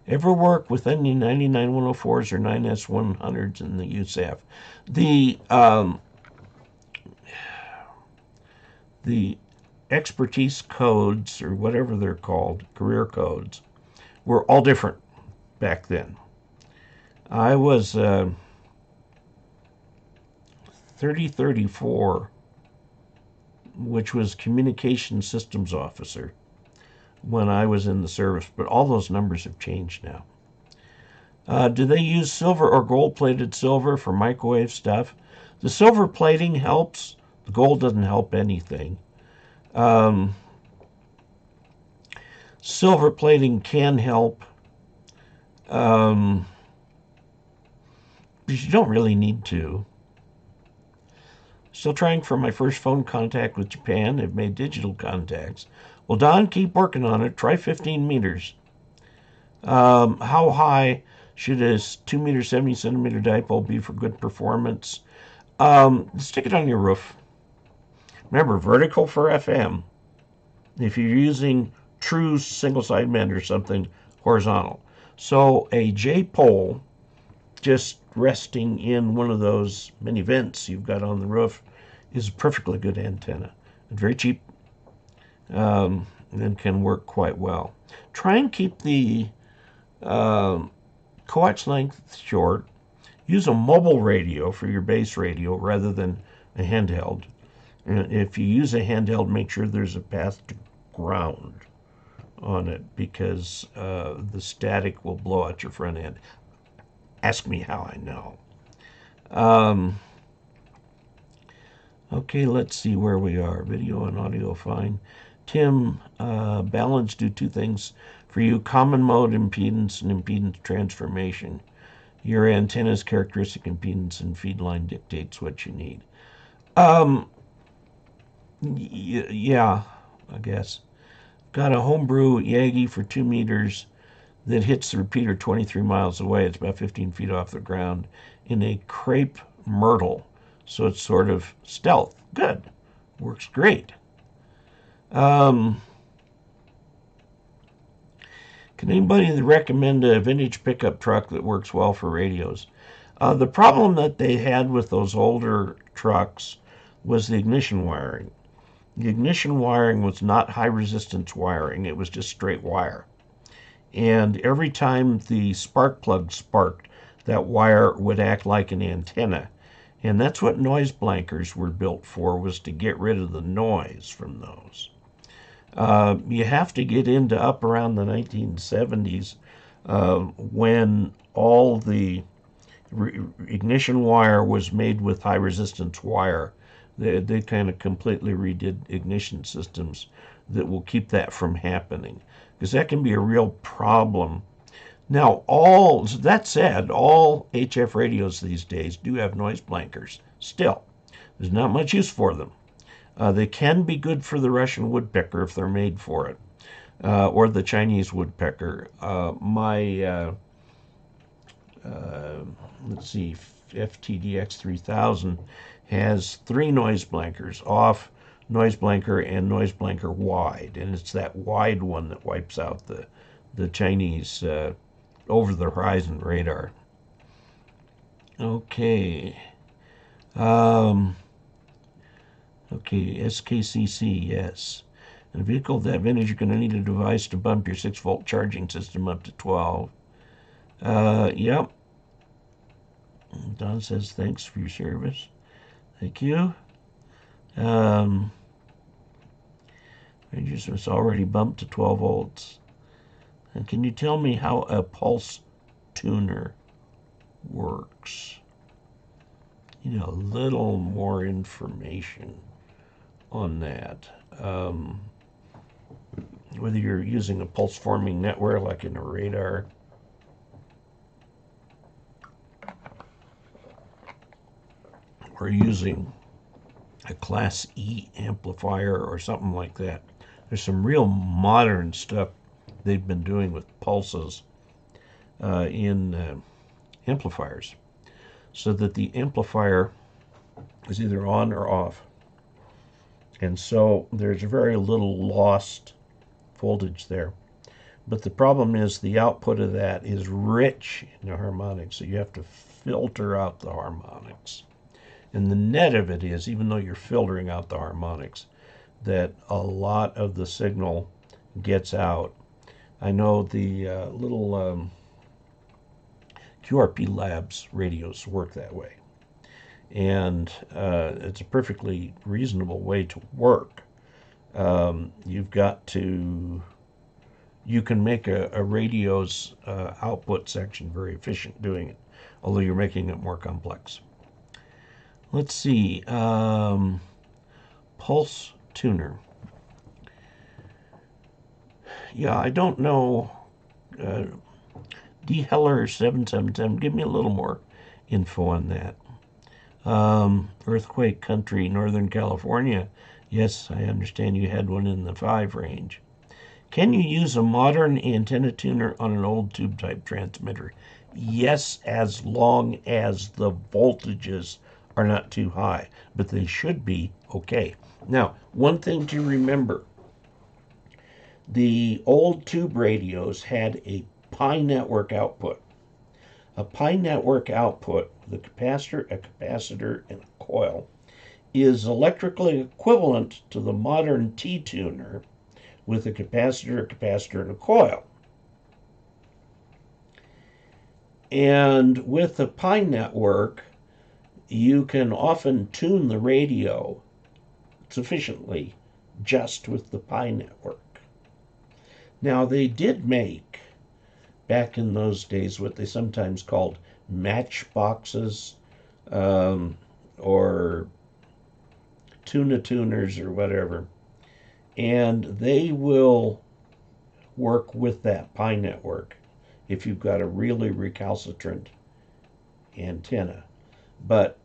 Ever work with any 99104s or 9S100s in the USAF? The expertise codes, or whatever they're called, career codes, were all different back then. I was 3034, which was communication systems officer when I was in the service, but all those numbers have changed now. Do they use silver or gold-plated silver for microwave stuff? The silver plating helps. The gold doesn't help anything. Silver plating can help, but you don't really need to. Still trying for my first phone contact with Japan. I've made digital contacts. Well, Don, keep working on it. Try 15 meters. How high should a 2-meter, 70-centimeter dipole be for good performance? Stick it on your roof. Remember, vertical for FM. If you're using true single sideband or something, horizontal. So a J-pole just resting in one of those many vents you've got on the roof is a perfectly good antenna. Very cheap and can work quite well. Try and keep the coax length short. Use a mobile radio for your base radio rather than a handheld. And if you use a handheld, make sure there's a path to ground on it, because the static will blow out your front end. Ask me how I know. Okay, let's see where we are. Video and audio fine. Tim, balance do two things for you: common mode impedance and impedance transformation. Your antenna's characteristic impedance and feed line dictates what you need. Yeah, I guess. Got a homebrew Yagi for 2 meters that hits the repeater 23 miles away. It's about 15 feet off the ground in a crepe myrtle. So it's sort of stealth. Good. Works great. Can anybody recommend a vintage pickup truck that works well for radios? The problem that they had with those older trucks was the ignition wiring. The ignition wiring was not high resistance wiring. It was just straight wire. And every time the spark plug sparked, that wire would act like an antenna. And that's what noise blankers were built for, was to get rid of the noise from those. You have to get into up around the 1970s when all the ignition wire was made with high resistance wire. They kind of completely redid ignition systems that will keep that from happening, because that can be a real problem. Now, that said, all HF radios these days do have noise blankers. Still, there's not much use for them. They can be good for the Russian woodpecker if they're made for it, or the Chinese woodpecker. Let's see, FTDX 3000 has 3 noise blankers: off, noise blanker, and noise blanker wide. And it's that wide one that wipes out the Chinese over-the-horizon radar. Okay. Okay, SKCC, yes. In a vehicle of that vintage, you're going to need a device to bump your 6-volt charging system up to 12. Yep. Don says, thanks for your service. Thank you. Rangers was already bumped to 12 volts. And can you tell me how a pulse tuner works? You know, a little more information on that. Whether you're using a pulse forming network like in a radar, or using a Class E amplifier or something like that. There's some real modern stuff they've been doing with pulses in amplifiers, so that the amplifier is either on or off. And so there's very little lost voltage there. But the problem is the output of that is rich in the harmonics, so you have to filter out the harmonics. And the net of it is, even though you're filtering out the harmonics, that a lot of the signal gets out. I know the little QRP Labs radios work that way. And it's a perfectly reasonable way to work. You've got to, you can make a radio's output section very efficient doing it, although you're making it more complex. Let's see, pulse tuner. Yeah, I don't know. D. Heller 777, give me a little more info on that. Earthquake Country, Northern California. Yes, I understand you had one in the 5 range. Can you use a modern antenna tuner on an old tube type transmitter? Yes, as long as the voltages are not too high, but they should be okay. Now, one thing to remember, the old tube radios had a pi network output. A pi network output with a capacitor, and a coil is electrically equivalent to the modern T-tuner with a capacitor, and a coil. And with a pi network, you can often tune the radio sufficiently just with the pi network. Now, they did make, back in those days, what they sometimes called matchboxes, or tuna tuners or whatever, and they will work with that pi network if you've got a really recalcitrant antenna. But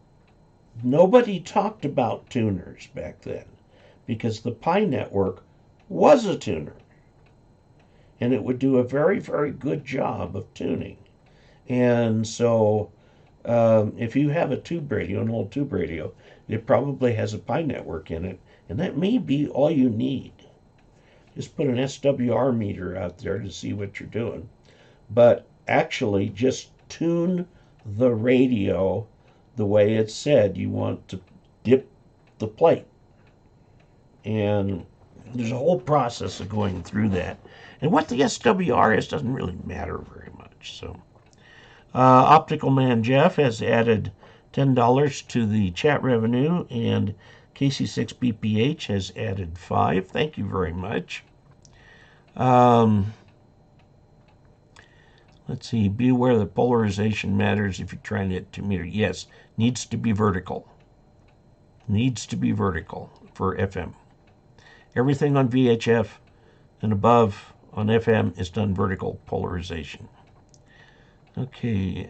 nobody talked about tuners back then because the pi network was a tuner, and it would do a very, very good job of tuning. And so if you have a tube radio, an old tube radio, it probably has a pi network in it, and that may be all you need. Just put an SWR meter out there to see what you're doing. But actually just tune the radio the way it said you want to dip the plate. And there's a whole process of going through that. And what the SWR is doesn't really matter very much. So, Optical Man Jeff has added $10 to the chat revenue, and KC6BPH has added $5. Thank you very much. Let's see. Be aware that polarization matters if you're trying to hit 2 meter. Yes, needs to be vertical. Needs to be vertical for FM. Everything on VHF and above on FM is done vertical polarization. Okay.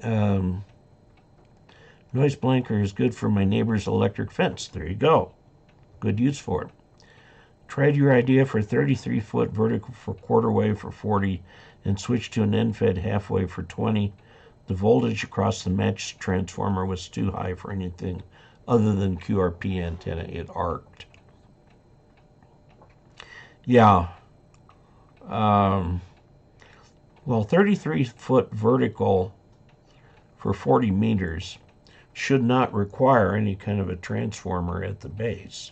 Noise blanker is good for my neighbor's electric fence. There you go. Good use for it. Tried your idea for 33-foot vertical for quarter wave for 40 and switched to an end-fed half-wave for 20. The voltage across the matched transformer was too high for anything other than QRP antenna. It arced. Yeah. Well, 33-foot vertical for 40 meters should not require any kind of a transformer at the base.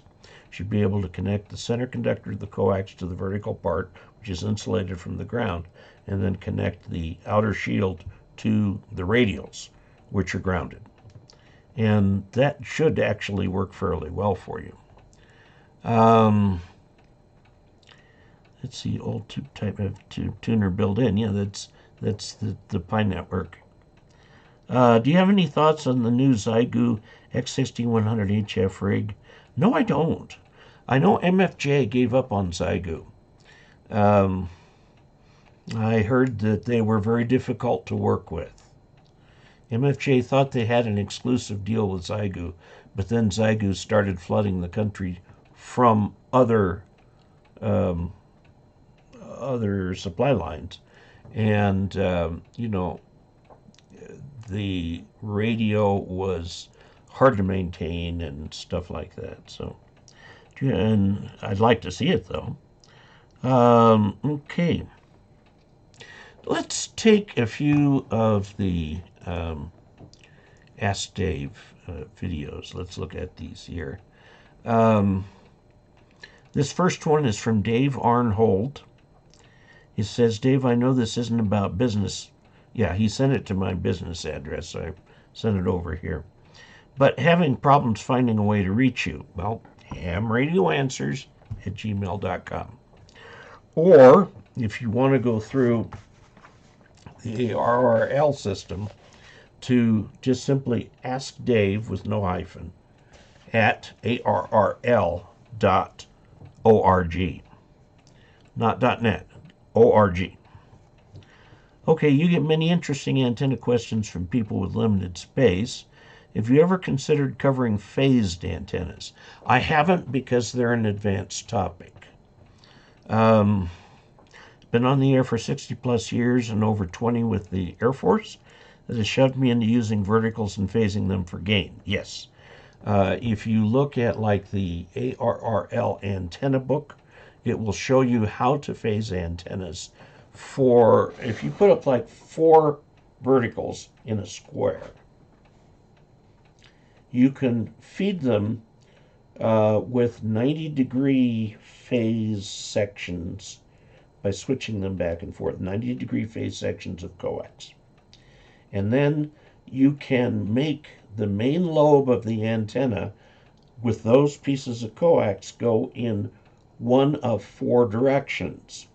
Should be able to connect the center conductor of the coax to the vertical part, which is insulated from the ground, and then connect the outer shield to the radials, which are grounded. And that should actually work fairly well for you. Let's see, old tube type of tuner built in. Yeah, that's the pi network. Do you have any thoughts on the new Xiegu X6100 HF rig? No, I don't. I know MFJ gave up on Xiegu. I heard that they were very difficult to work with. MFJ thought they had an exclusive deal with Xiegu, but then Xiegu started flooding the country from other supply lines. And, you know, the radio was hard to maintain and stuff like that. So, and I'd like to see it though. Okay. Let's take a few of the Ask Dave videos. Let's look at these here. This first one is from Dave Arnhold. He says, Dave, I know this isn't about business. Yeah, he sent it to my business address, so I sent it over here. But having problems finding a way to reach you. Well, hamradioanswers@gmail.com. Or, if you want to go through the ARRL system, to just simply ask Dave with no hyphen at arrl.org. Not .net, org. Okay, you get many interesting antenna questions from people with limited space. Have you ever considered covering phased antennas? I haven't, because they're an advanced topic. Been on the air for 60 plus years and over 20 with the Air Force. That has shoved me into using verticals and phasing them for gain. Yes. If you look at like the ARRL antenna book, it will show you how to phase antennas for, if you put up like 4 verticals in a square, you can feed them with 90-degree phase sections by switching them back and forth, 90-degree phase sections of coax. And then you can make the main lobe of the antenna with those pieces of coax go in one of 4 directions.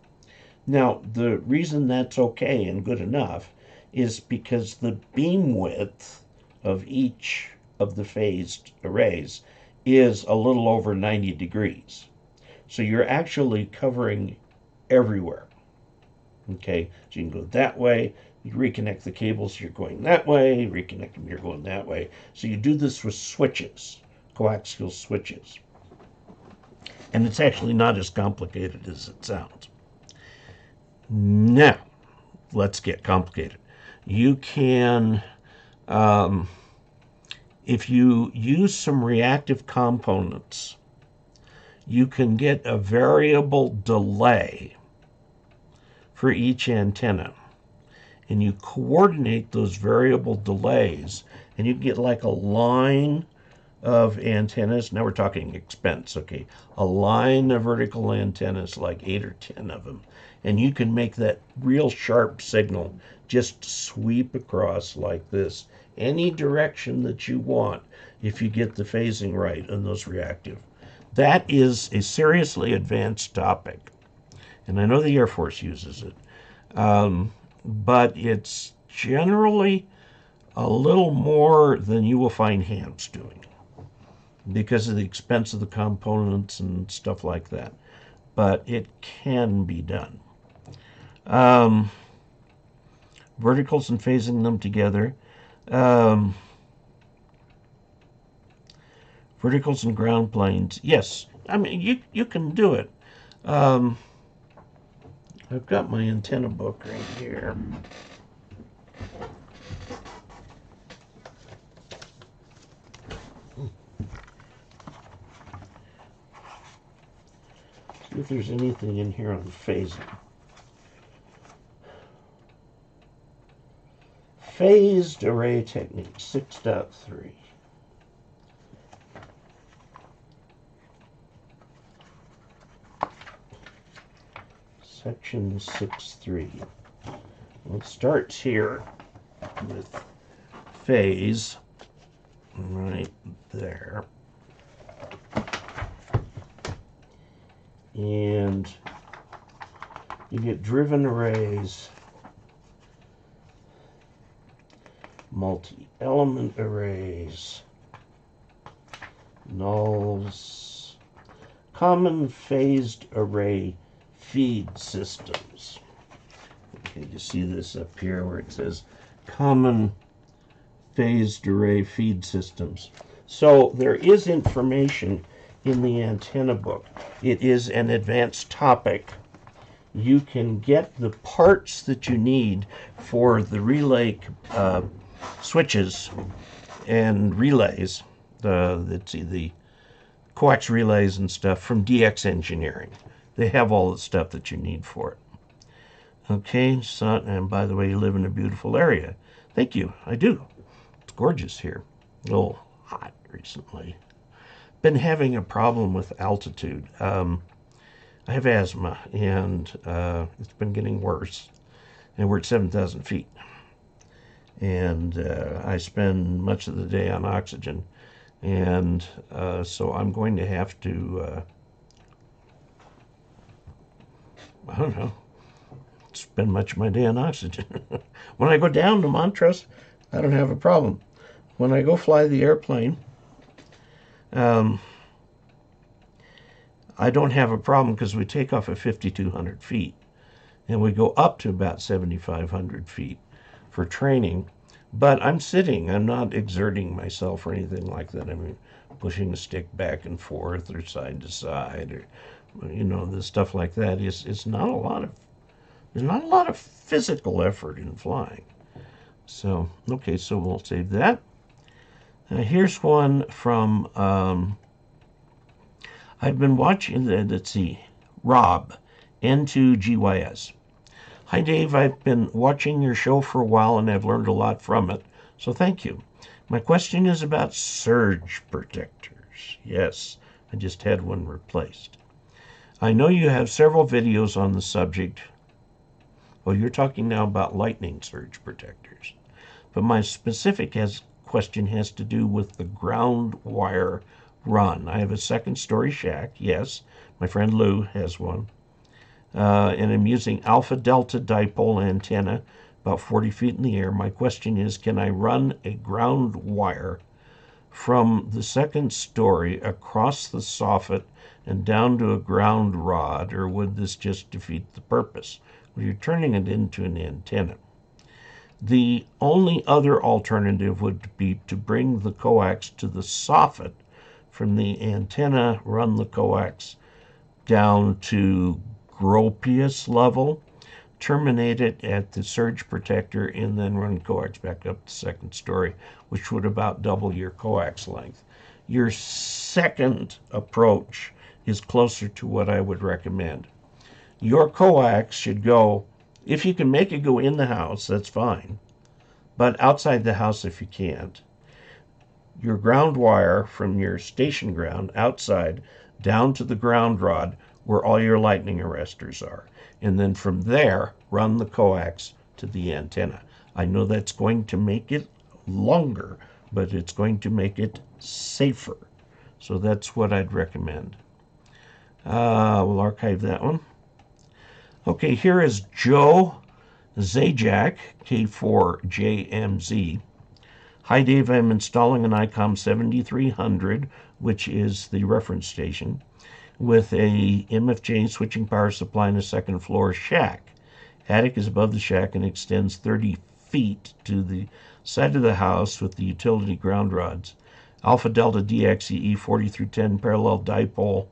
Now, the reason that's okay and good enough is because the beam width of each of the phased arrays is a little over 90 degrees. So you're actually covering everywhere. Okay, so you can go that way, you reconnect the cables, you're going that way, reconnect them, you're going that way. So you do this with switches, coaxial switches. And it's actually not as complicated as it sounds. Now, let's get complicated. You can, if you use some reactive components, you can get a variable delay for each antenna. And you coordinate those variable delays, and you get like a line of antennas. Now we're talking expense, okay? A line of vertical antennas, like 8 or 10 of them. And you can make that real sharp signal just sweep across like this, any direction that you want, if you get the phasing right on those reactive. That is a seriously advanced topic. And I know the Air Force uses it. But it's generally a little more than you will find hands doing because of the expense of the components and stuff like that. But it can be done. Verticals and phasing them together. Verticals and ground planes. Yes, I mean, you can do it. I've got my antenna book right here. See if there's anything in here on phasing. Phased array technique 6.3. Section 6.3. Well, it starts here with phase right there. And you get driven arrays, multi-element arrays, nulls, common phased array feed systems. Okay, you see this up here where it says common phased array feed systems. So there is information in the antenna book. It is an advanced topic. You can get the parts that you need for the relay switches and relays, the coax relays and stuff from DX Engineering. They have all the stuff that you need for it. Okay, so, and by the way, you live in a beautiful area. Thank you, I do. It's gorgeous here. A little hot recently. Been having a problem with altitude. I have asthma, and it's been getting worse. And we're at 7,000 feet. And I spend much of the day on oxygen. And so I'm going to have to, I don't know, spend much of my day on oxygen. When I go down to Montrose, I don't have a problem. When I go fly the airplane, I don't have a problem because we take off at 5,200 feet and we go up to about 7,500 feet for training. But I'm sitting, I'm not exerting myself or anything like that. I mean, pushing the stick back and forth or side to side or, you know, the stuff like that. It's not a lot of, there's not a lot of physical effort in flying. So, okay, so we'll save that. Here's one from, I've been watching, let's see, Rob, N2GYS. Hi, Dave. I've been watching your show for a while and I've learned a lot from it, so thank you. My question is about surge protectors. Yes, I just had one replaced. I know you have several videos on the subject. Well, you're talking now about lightning surge protectors. But my specific question has to do with the ground wire run. I have a second-story shack, yes. My friend Lou has one. And I'm using alpha delta dipole antenna about 40 feet in the air. My question is, can I run a ground wire from the second story across the soffit and down to a ground rod, or would this just defeat the purpose? Well, you're turning it into an antenna. The only other alternative would be to bring the coax to the soffit from the antenna, run the coax down to Gropius level, terminate it at the surge protector, and then run coax back up the second story, which would about double your coax length. Your second approach is closer to what I would recommend. Your coax should go, if you can make it go in the house, that's fine, but outside the house if you can't. Your ground wire from your station ground outside down to the ground rod where all your lightning arresters are. And then from there, run the coax to the antenna. I know that's going to make it longer, but it's going to make it safer. So that's what I'd recommend. We'll archive that one. Okay, here is Joe Zajac, K4JMZ. Hi Dave, I'm installing an ICOM 7300, which is the reference station, with a MFJ switching power supply in a second floor shack. Attic is above the shack and extends 30 feet to the side of the house with the utility ground rods. Alpha Delta DXE 40-10 parallel dipole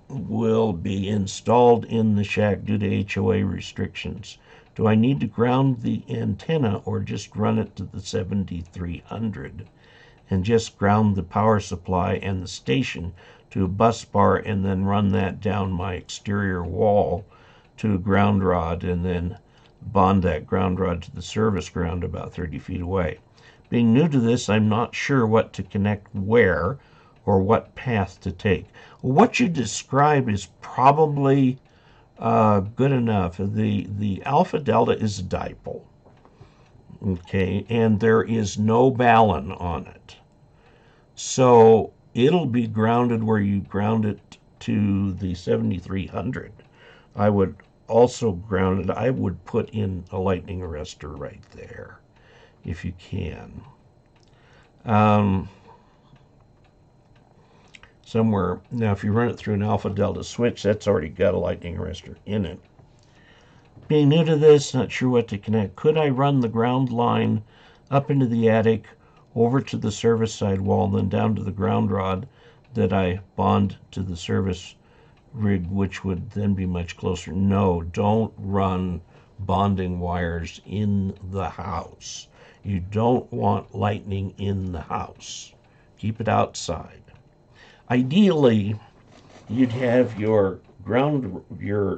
will be installed in the shack due to HOA restrictions. Do I need to ground the antenna or just run it to the 7300 and just ground the power supply and the station to a bus bar and then run that down my exterior wall to a ground rod and then bond that ground rod to the service ground about 30 feet away? Being new to this, I'm not sure what to connect where or what path to take. What you describe is probably good enough. The alpha delta is a dipole, okay, and there is no balun on it. So it'll be grounded where you ground it to the 7300. I would also ground it. I would put in a lightning arrestor right there if you can. Somewhere. Now, if you run it through an alpha delta switch, that's already got a lightning arrestor in it. Being new to this, not sure what to connect. Could I run the ground line up into the attic, over to the service side wall, and then down to the ground rod that I bond to the service rig, which would then be much closer? No, don't run bonding wires in the house. You don't want lightning in the house. Keep it outside. Ideally, you'd have your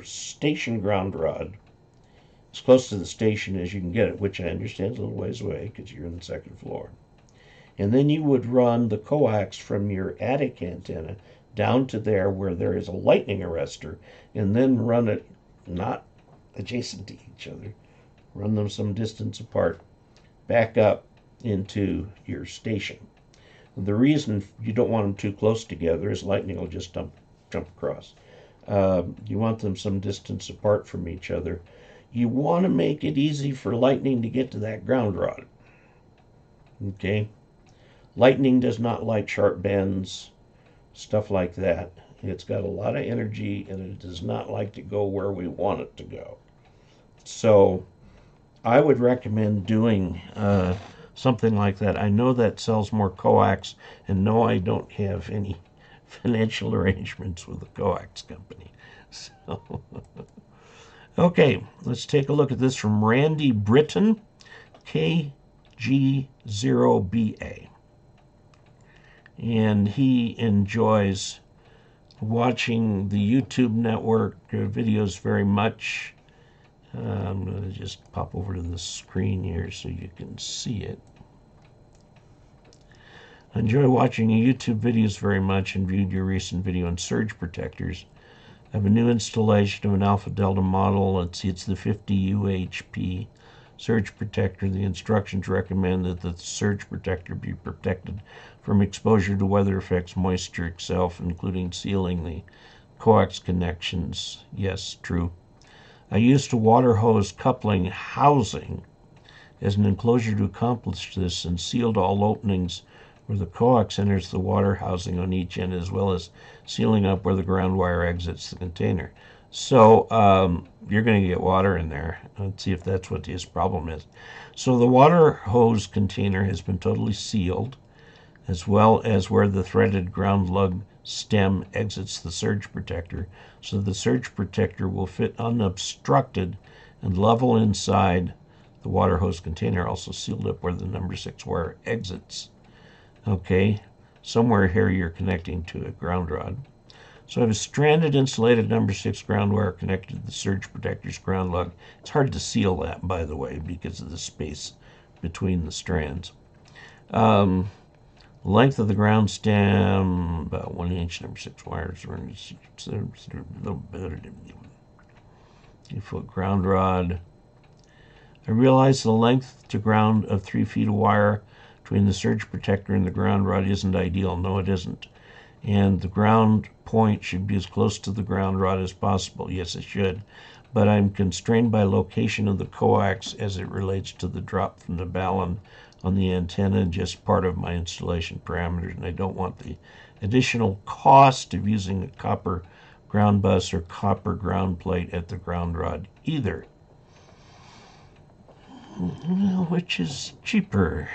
station ground rod as close to the station as you can get it, which I understand is a little ways away because you're in the second floor. And then you would run the coax from your attic antenna down to there where there is a lightning arrestor, and then run it not adjacent to each other, run them some distance apart, back up into your station. The reason you don't want them too close together is lightning will just jump across. You want them some distance apart from each other. You want to make it easy for lightning to get to that ground rod. Okay? Lightning does not like sharp bends, stuff like that. It's got a lot of energy and it does not like to go where we want it to go. So I would recommend doing something like that. I know that sells more coax, and no, I don't have any financial arrangements with the coax company. So, okay, let's take a look at this from Randy Britton, KG0BA. And he enjoys watching the YouTube network videos very much. I'm going to just pop over to the screen here so you can see it. I enjoy watching your YouTube videos very much and viewed your recent video on surge protectors. I have a new installation of an Alpha Delta model. It's the 50 UHP surge protector. The instructions recommend that the surge protector be protected from exposure to weather effects, moisture itself, including sealing the coax connections. Yes, true. I used a water hose coupling housing as an enclosure to accomplish this and sealed all openings where the coax enters the water housing on each end, as well as sealing up where the ground wire exits the container. So you're going to get water in there. Let's see if that's what his problem is. So the water hose container has been totally sealed, as well as where the threaded ground lug stem exits the surge protector, so the surge protector will fit unobstructed and level inside the water hose container, also sealed up where the number 6 wire exits. Okay, somewhere here you're connecting to a ground rod. So I have a stranded insulated number 6 ground wire connected to the surge protector's ground lug. It's hard to seal that, by the way, because of the space between the strands. Length of the ground stem, about 1 inch, number 6 wires. 2-foot ground rod. I realize the length to ground of 3 feet of wire between the surge protector and the ground rod isn't ideal. No, it isn't. And the ground point should be as close to the ground rod as possible. Yes, it should. But I'm constrained by location of the coax as it relates to the drop from the balun on the antenna, just part of my installation parameters, and I don't want the additional cost of using a copper ground bus or copper ground plate at the ground rod either. Which is cheaper?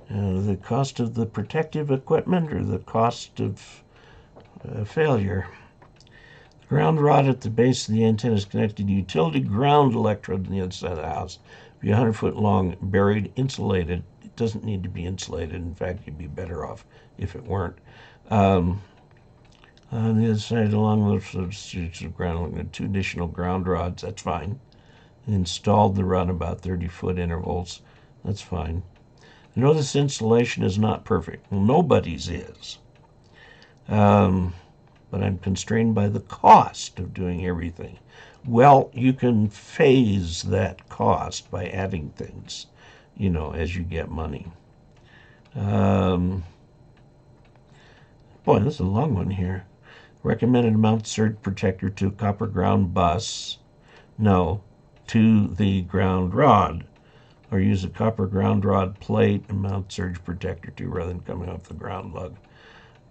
The cost of the protective equipment or the cost of failure? The ground rod at the base of the antenna is connected to utility ground electrode on the other side of the house. Be 100 foot long, buried, insulated. It doesn't need to be insulated. In fact, you'd be better off if it weren't. On the other side, along the streets of ground, 2 additional ground rods. That's fine. Installed the rod about 30-foot intervals. That's fine. I know this installation is not perfect. Well, nobody's is. But I'm constrained by the cost of doing everything. Well, you can phase that cost by adding things, as you get money. Boy, this is a long one here. Recommended mount surge protector to copper ground bus. No, to the ground rod. Or use a copper ground rod plate and mount surge protector to rather than coming off the ground lug.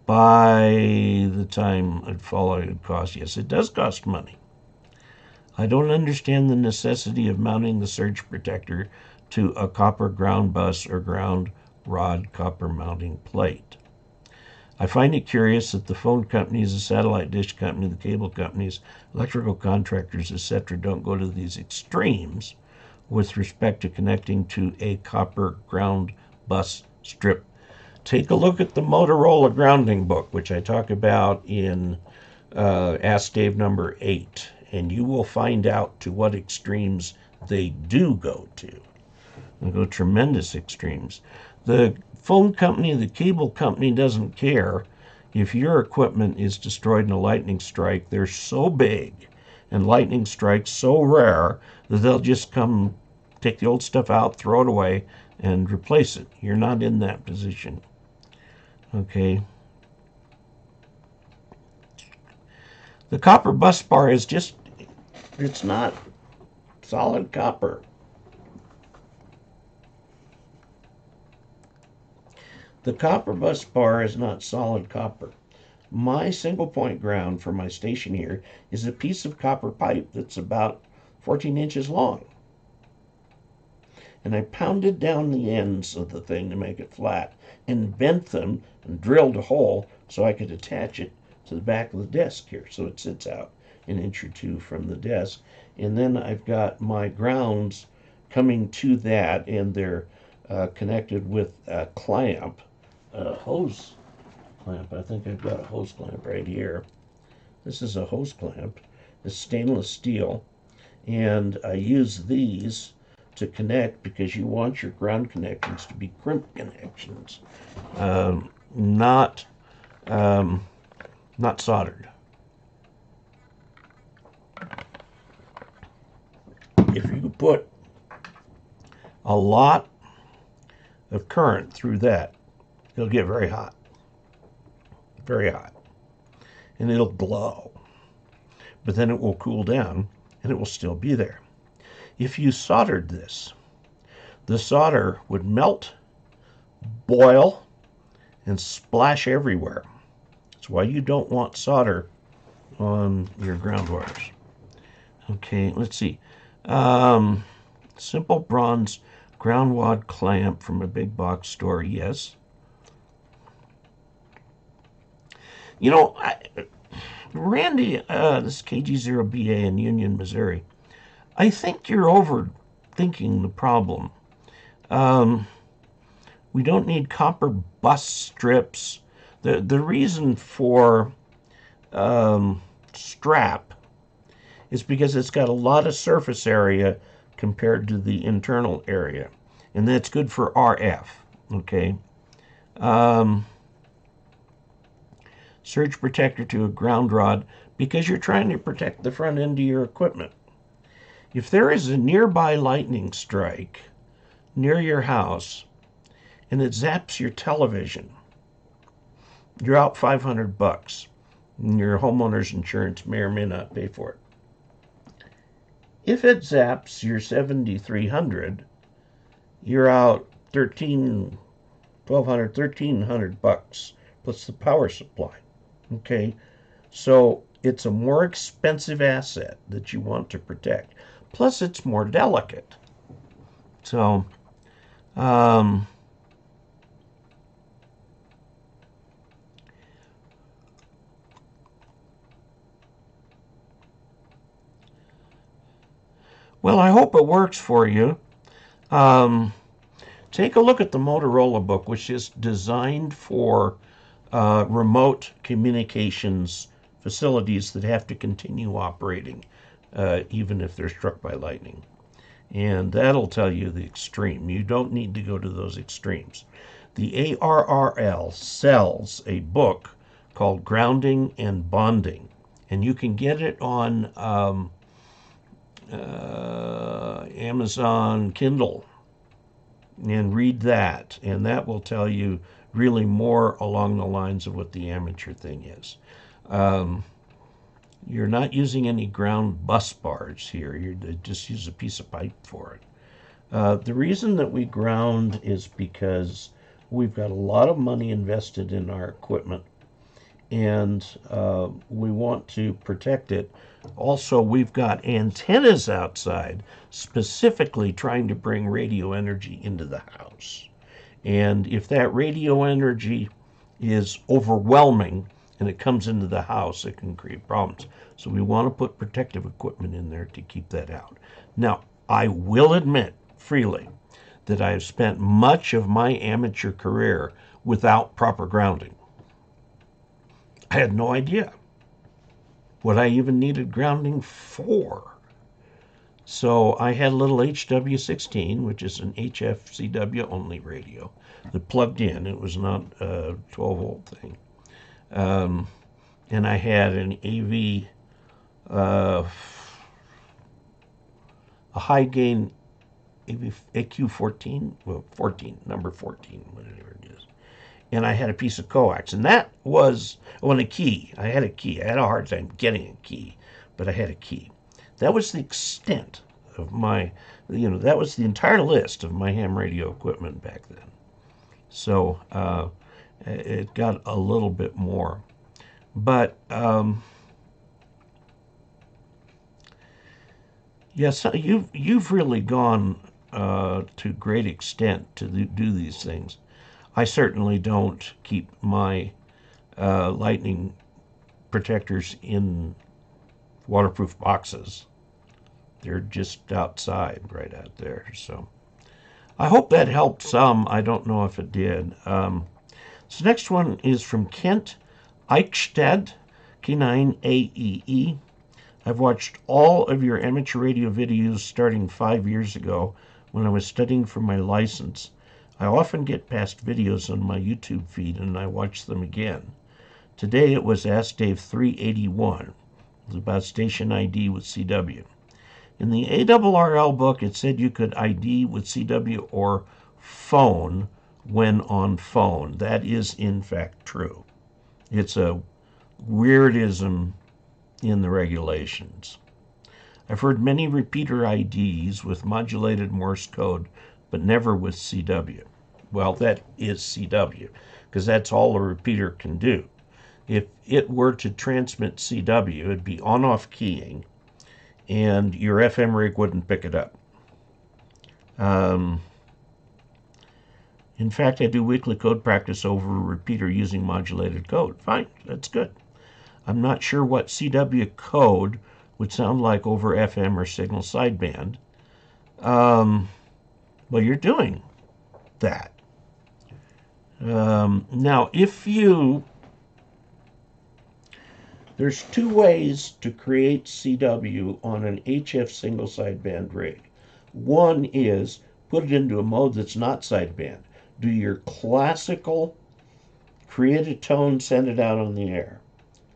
By the time it followed, it would cost. Yes, it does cost money. I don't understand the necessity of mounting the surge protector to a copper ground bus or ground rod copper mounting plate. I find it curious that the phone companies, the satellite dish company, the cable companies, electrical contractors, etc. don't go to these extremes with respect to connecting to a copper ground bus strip. Take a look at the Motorola grounding book, which I talk about in Ask Dave number 8, and you will find out to what extremes they do go to. They go tremendous extremes. The phone company, the cable company doesn't care if your equipment is destroyed in a lightning strike. They're so big and lightning strikes so rare that they'll just come take the old stuff out, throw it away, and replace it. You're not in that position. Okay. The copper bus bar is it's not solid copper. The copper bus bar is not solid copper. My single point ground for my station here is a piece of copper pipe that's about 14 inches long. And I pounded down the ends of the thing to make it flat and bent them and drilled a hole so I could attach it to the back of the desk here, so it sits out an inch or 2 from the desk. And then I've got my grounds coming to that, and they're connected with a clamp, a hose clamp. I think I've got a hose clamp right here. This is a hose clamp. It's stainless steel, and I use these to connect because you want your ground connections to be crimp connections, not soldered. If you put a lot of current through that, it'll get very hot, and it'll glow. But then it will cool down, and it will still be there. If you soldered this, the solder would melt, boil, and splash everywhere. That's why you don't want solder on your ground wires. Okay, let's see. Simple bronze ground wad clamp from a big box store, yes. You know, Randy, this is KG0BA in Union, Missouri. I think you're overthinking the problem. We don't need copper bus strips. The reason for strap is because it's got a lot of surface area compared to the internal area, and that's good for RF. Okay. Surge protector to a ground rod because you're trying to protect the front end of your equipment. If there is a nearby lightning strike near your house and it zaps your television, you're out $500, and your homeowner's insurance may or may not pay for it. If it zaps your 7300, you're out $1,300 plus the power supply. Okay, so it's a more expensive asset that you want to protect. Plus, it's more delicate. So, well, I hope it works for you. Take a look at the Motorola book, which is designed for remote communications facilities that have to continue operating even if they're struck by lightning. And that'll tell you the extreme. You don't need to go to those extremes. The ARRL sells a book called Grounding and Bonding, and you can get it on Amazon Kindle and read that, and that will tell you really more along the lines of what the amateur thing is. You're not using any ground bus bars here. You just use a piece of pipe for it. The reason that we ground is because we've got a lot of money invested in our equipment, and we want to protect it. Also, we've got antennas outside specifically trying to bring radio energy into the house. And if that radio energy is overwhelming and it comes into the house, it can create problems. So we want to put protective equipment in there to keep that out. Now, I will admit freely that I have spent much of my amateur career without proper grounding. I had no idea what I even needed grounding for. So I had a little HW16, which is an HFCW only radio that plugged in. It was not a 12-volt thing. And I had an AV, a high gain AQ14, well, 14, number 14, whatever it is. And I had a piece of coax, and that was, a key. I had a key. I had a hard time getting a key, but I had a key. That was the extent of my, that was the entire list of my ham radio equipment back then. So it got a little bit more. But, yes, you've really gone to great extent to do these things. I certainly don't keep my lightning protectors in waterproof boxes. They're just outside, right out there. So I hope that helped some. I don't know if it did. So next one is from Kent Eichstad, K9AEE. I've watched all of your amateur radio videos starting 5 years ago when I was studying for my license. I often get past videos on my YouTube feed and I watch them again. Today it was Ask Dave 381. It was about station ID with CW. In the ARRL book, it said you could ID with CW or phone when on phone. That is, in fact, true. It's a weirdism in the regulations. I've heard many repeater IDs with modulated Morse code, but never with CW. Well, that is CW, because that's all a repeater can do. If it were to transmit CW, it'd be on-off keying, and your FM rig wouldn't pick it up. In fact, I do weekly code practice over a repeater using modulated code. Fine, that's good. I'm not sure what CW code would sound like over FM or signal sideband. Well, you're doing that. Now, there's two ways to create CW on an HF single sideband rig. One is put it into a mode that's not sideband. Do your classical create a tone, send it out on the air.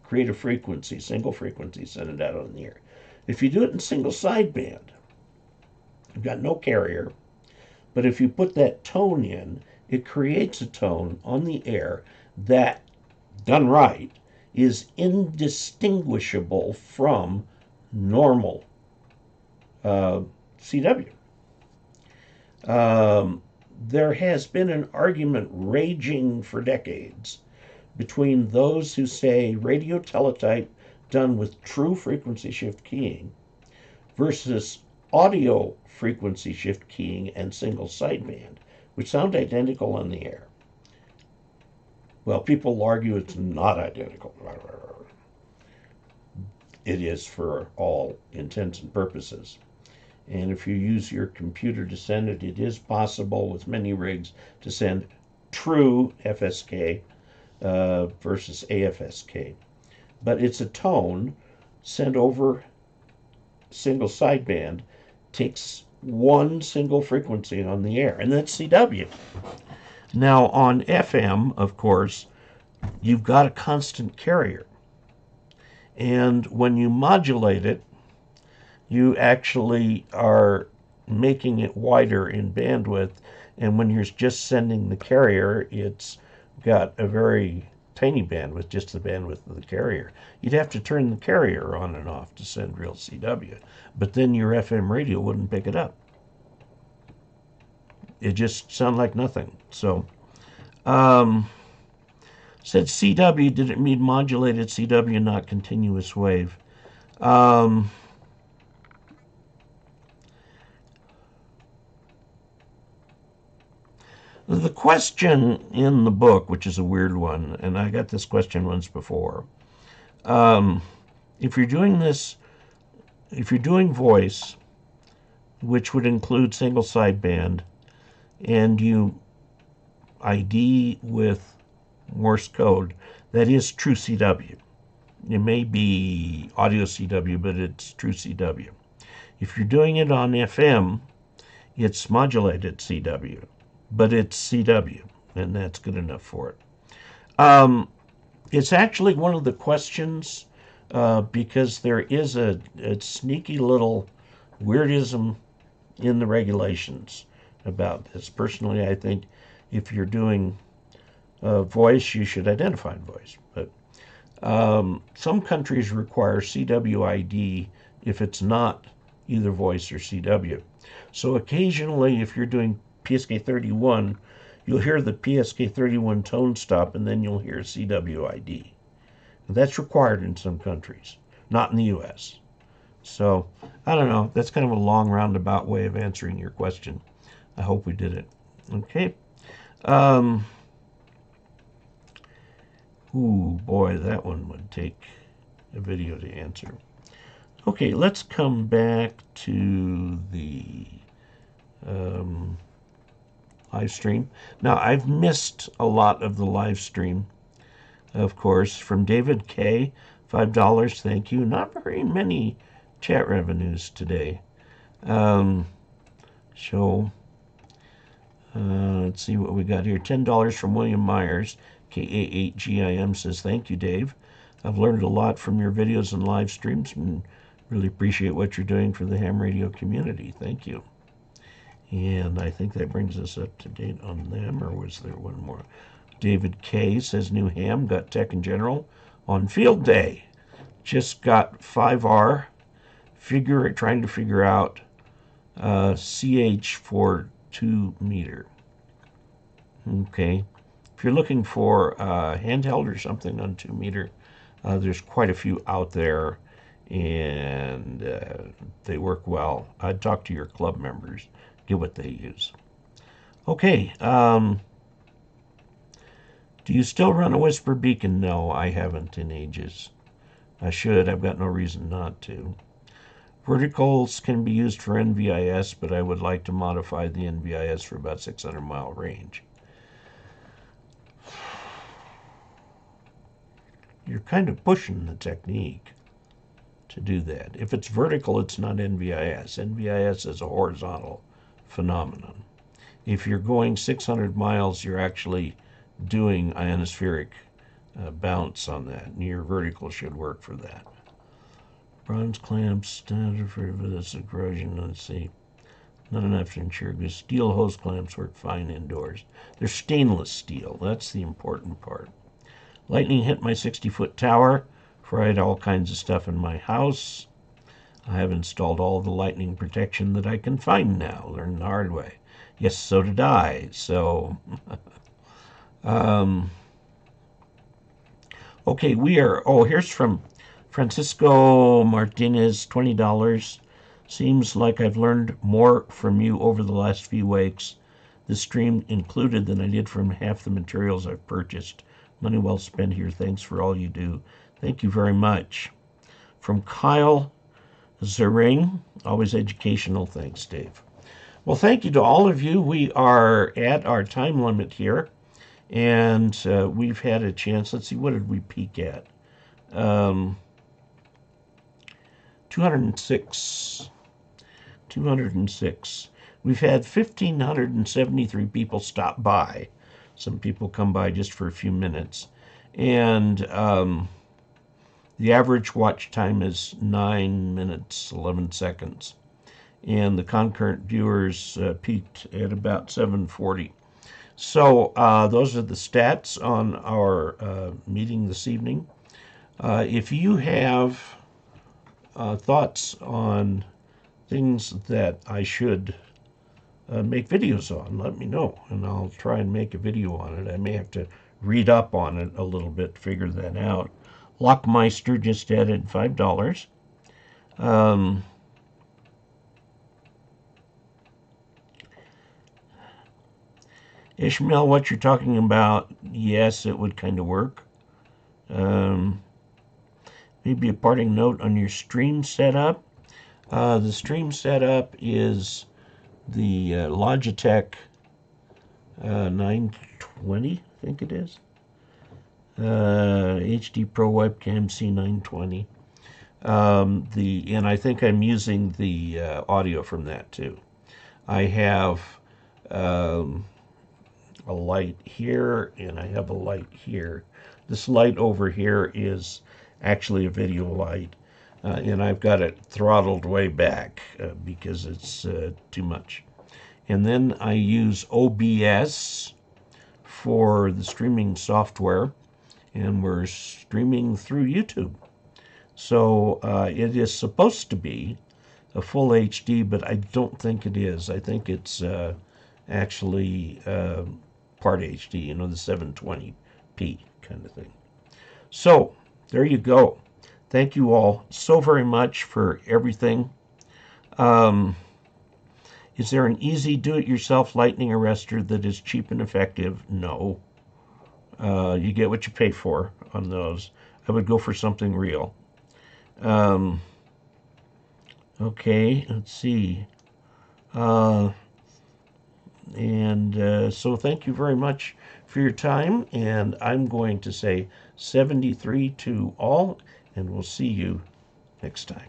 Create a frequency, single frequency, send it out on the air. If you do it in single sideband, you've got no carrier, but if you put that tone in, it creates a tone on the air that, done right, is indistinguishable from normal CW. There has been an argument raging for decades between those who say radio teletype done with true frequency shift keying versus audio frequency shift keying and single sideband, which sound identical on the air. Well, people argue it's not identical. It is for all intents and purposes. And if you use your computer to send it, it is possible with many rigs to send true FSK versus AFSK. But it's a tone sent over single sideband, takes one single frequency on the air, and that's CW. Now on FM, of course, you've got a constant carrier. And when you modulate it, you actually are making it wider in bandwidth, and when you're just sending the carrier, it's got a very tiny bandwidth, just the bandwidth of the carrier. You'd have to turn the carrier on and off to send real CW, but then your FM radio wouldn't pick it up. It just sounded like nothing. So, said CW, did it mean modulated CW, not continuous wave? The question in the book, which is a weird one, and I got this question once before, if you're doing this, if you're doing voice, which would include single sideband, and you ID with Morse code, that is true CW. It may be audio CW, but it's true CW. If you're doing it on FM, it's modulated CW, but it's CW, and that's good enough for it. It's actually one of the questions because there is a sneaky little weirdism in the regulations about this. Personally, I think if you're doing voice, you should identify voice. But some countries require CW ID if it's not either voice or CW. So occasionally, if you're doing PSK 31, you'll hear the PSK 31 tone stop, and then you'll hear CW ID. That's required in some countries, not in the U.S. So, I don't know. That's kind of a long roundabout way of answering your question. I hope we did it. Okay. Ooh, boy, that one would take a video to answer. Okay, let's come back to the live stream. Now, I've missed a lot of the live stream, of course, from David K. $5, thank you. Not very many chat revenues today. Let's see what we got here. $10 from William Myers. KA8GIM says, thank you, Dave. I've learned a lot from your videos and live streams and really appreciate what you're doing for the ham radio community. Thank you. And I think that brings us up to date on them, or was there one more? David K says, new ham, got tech in general on field day. Just got 5R, trying to figure out CH for 2 meter. Okay. If you're looking for handheld or something on 2 meter, there's quite a few out there, and they work well. I'd talk to your club members, get what they use. Okay. Do you still run a whisper beacon? No, I haven't in ages. I should. I've got no reason not to. Verticals can be used for NVIS, but I would like to modify the NVIS for about 600-mile range. You're kind of pushing the technique to do that. If it's vertical, it's not NVIS. NVIS is a horizontal phenomenon. If you're going 600 miles, you're actually doing ionospheric bounce on that, and your vertical should work for that. Bronze clamps, standard for this corrosion. Let's see. Not enough to ensure good. Steel hose clamps work fine indoors. They're stainless steel. That's the important part. Lightning hit my 60-foot tower, fried all kinds of stuff in my house. I have installed all the lightning protection that I can find now. Learned the hard way. Yes, so did I. So, okay, we are. Oh, here's from Francisco Martinez, $20. Seems like I've learned more from you over the last few weeks, this stream included, than I did from half the materials I've purchased. Money well spent here. Thanks for all you do. Thank you very much. From Kyle Zering, always educational. Thanks, Dave. Well, thank you to all of you. We are at our time limit here, and we've had a chance. Let's see, what did we peak at? 206. 206. We've had 1,573 people stop by. Some people come by just for a few minutes. And the average watch time is 9 minutes, 11 seconds. And the concurrent viewers peaked at about 740. So those are the stats on our meeting this evening. If you have thoughts on things that I should make videos on, let me know, and I'll try and make a video on it. I may have to read up on it a little bit to figure that out. Lockmeister just added $5. Ishmael, what you're talking about, yes, it would kind of work. Maybe a parting note on your stream setup. The stream setup is the Logitech 920, I think it is. HD Pro Webcam C920. And I think I'm using the audio from that too. I have a light here, and I have a light here. This light over here is actually a video light, and I've got it throttled way back because it's too much. And then I use OBS for the streaming software, and we're streaming through YouTube. So it is supposed to be a full HD, but I don't think it is. I think it's actually part HD, you know, the 720p kind of thing. So there you go. Thank you all so very much for everything. Is there an easy do-it-yourself lightning arrestor that is cheap and effective? No. You get what you pay for on those. I would go for something real. Okay, let's see. So thank you very much for your time, and I'm going to say 73 to all, and we'll see you next time.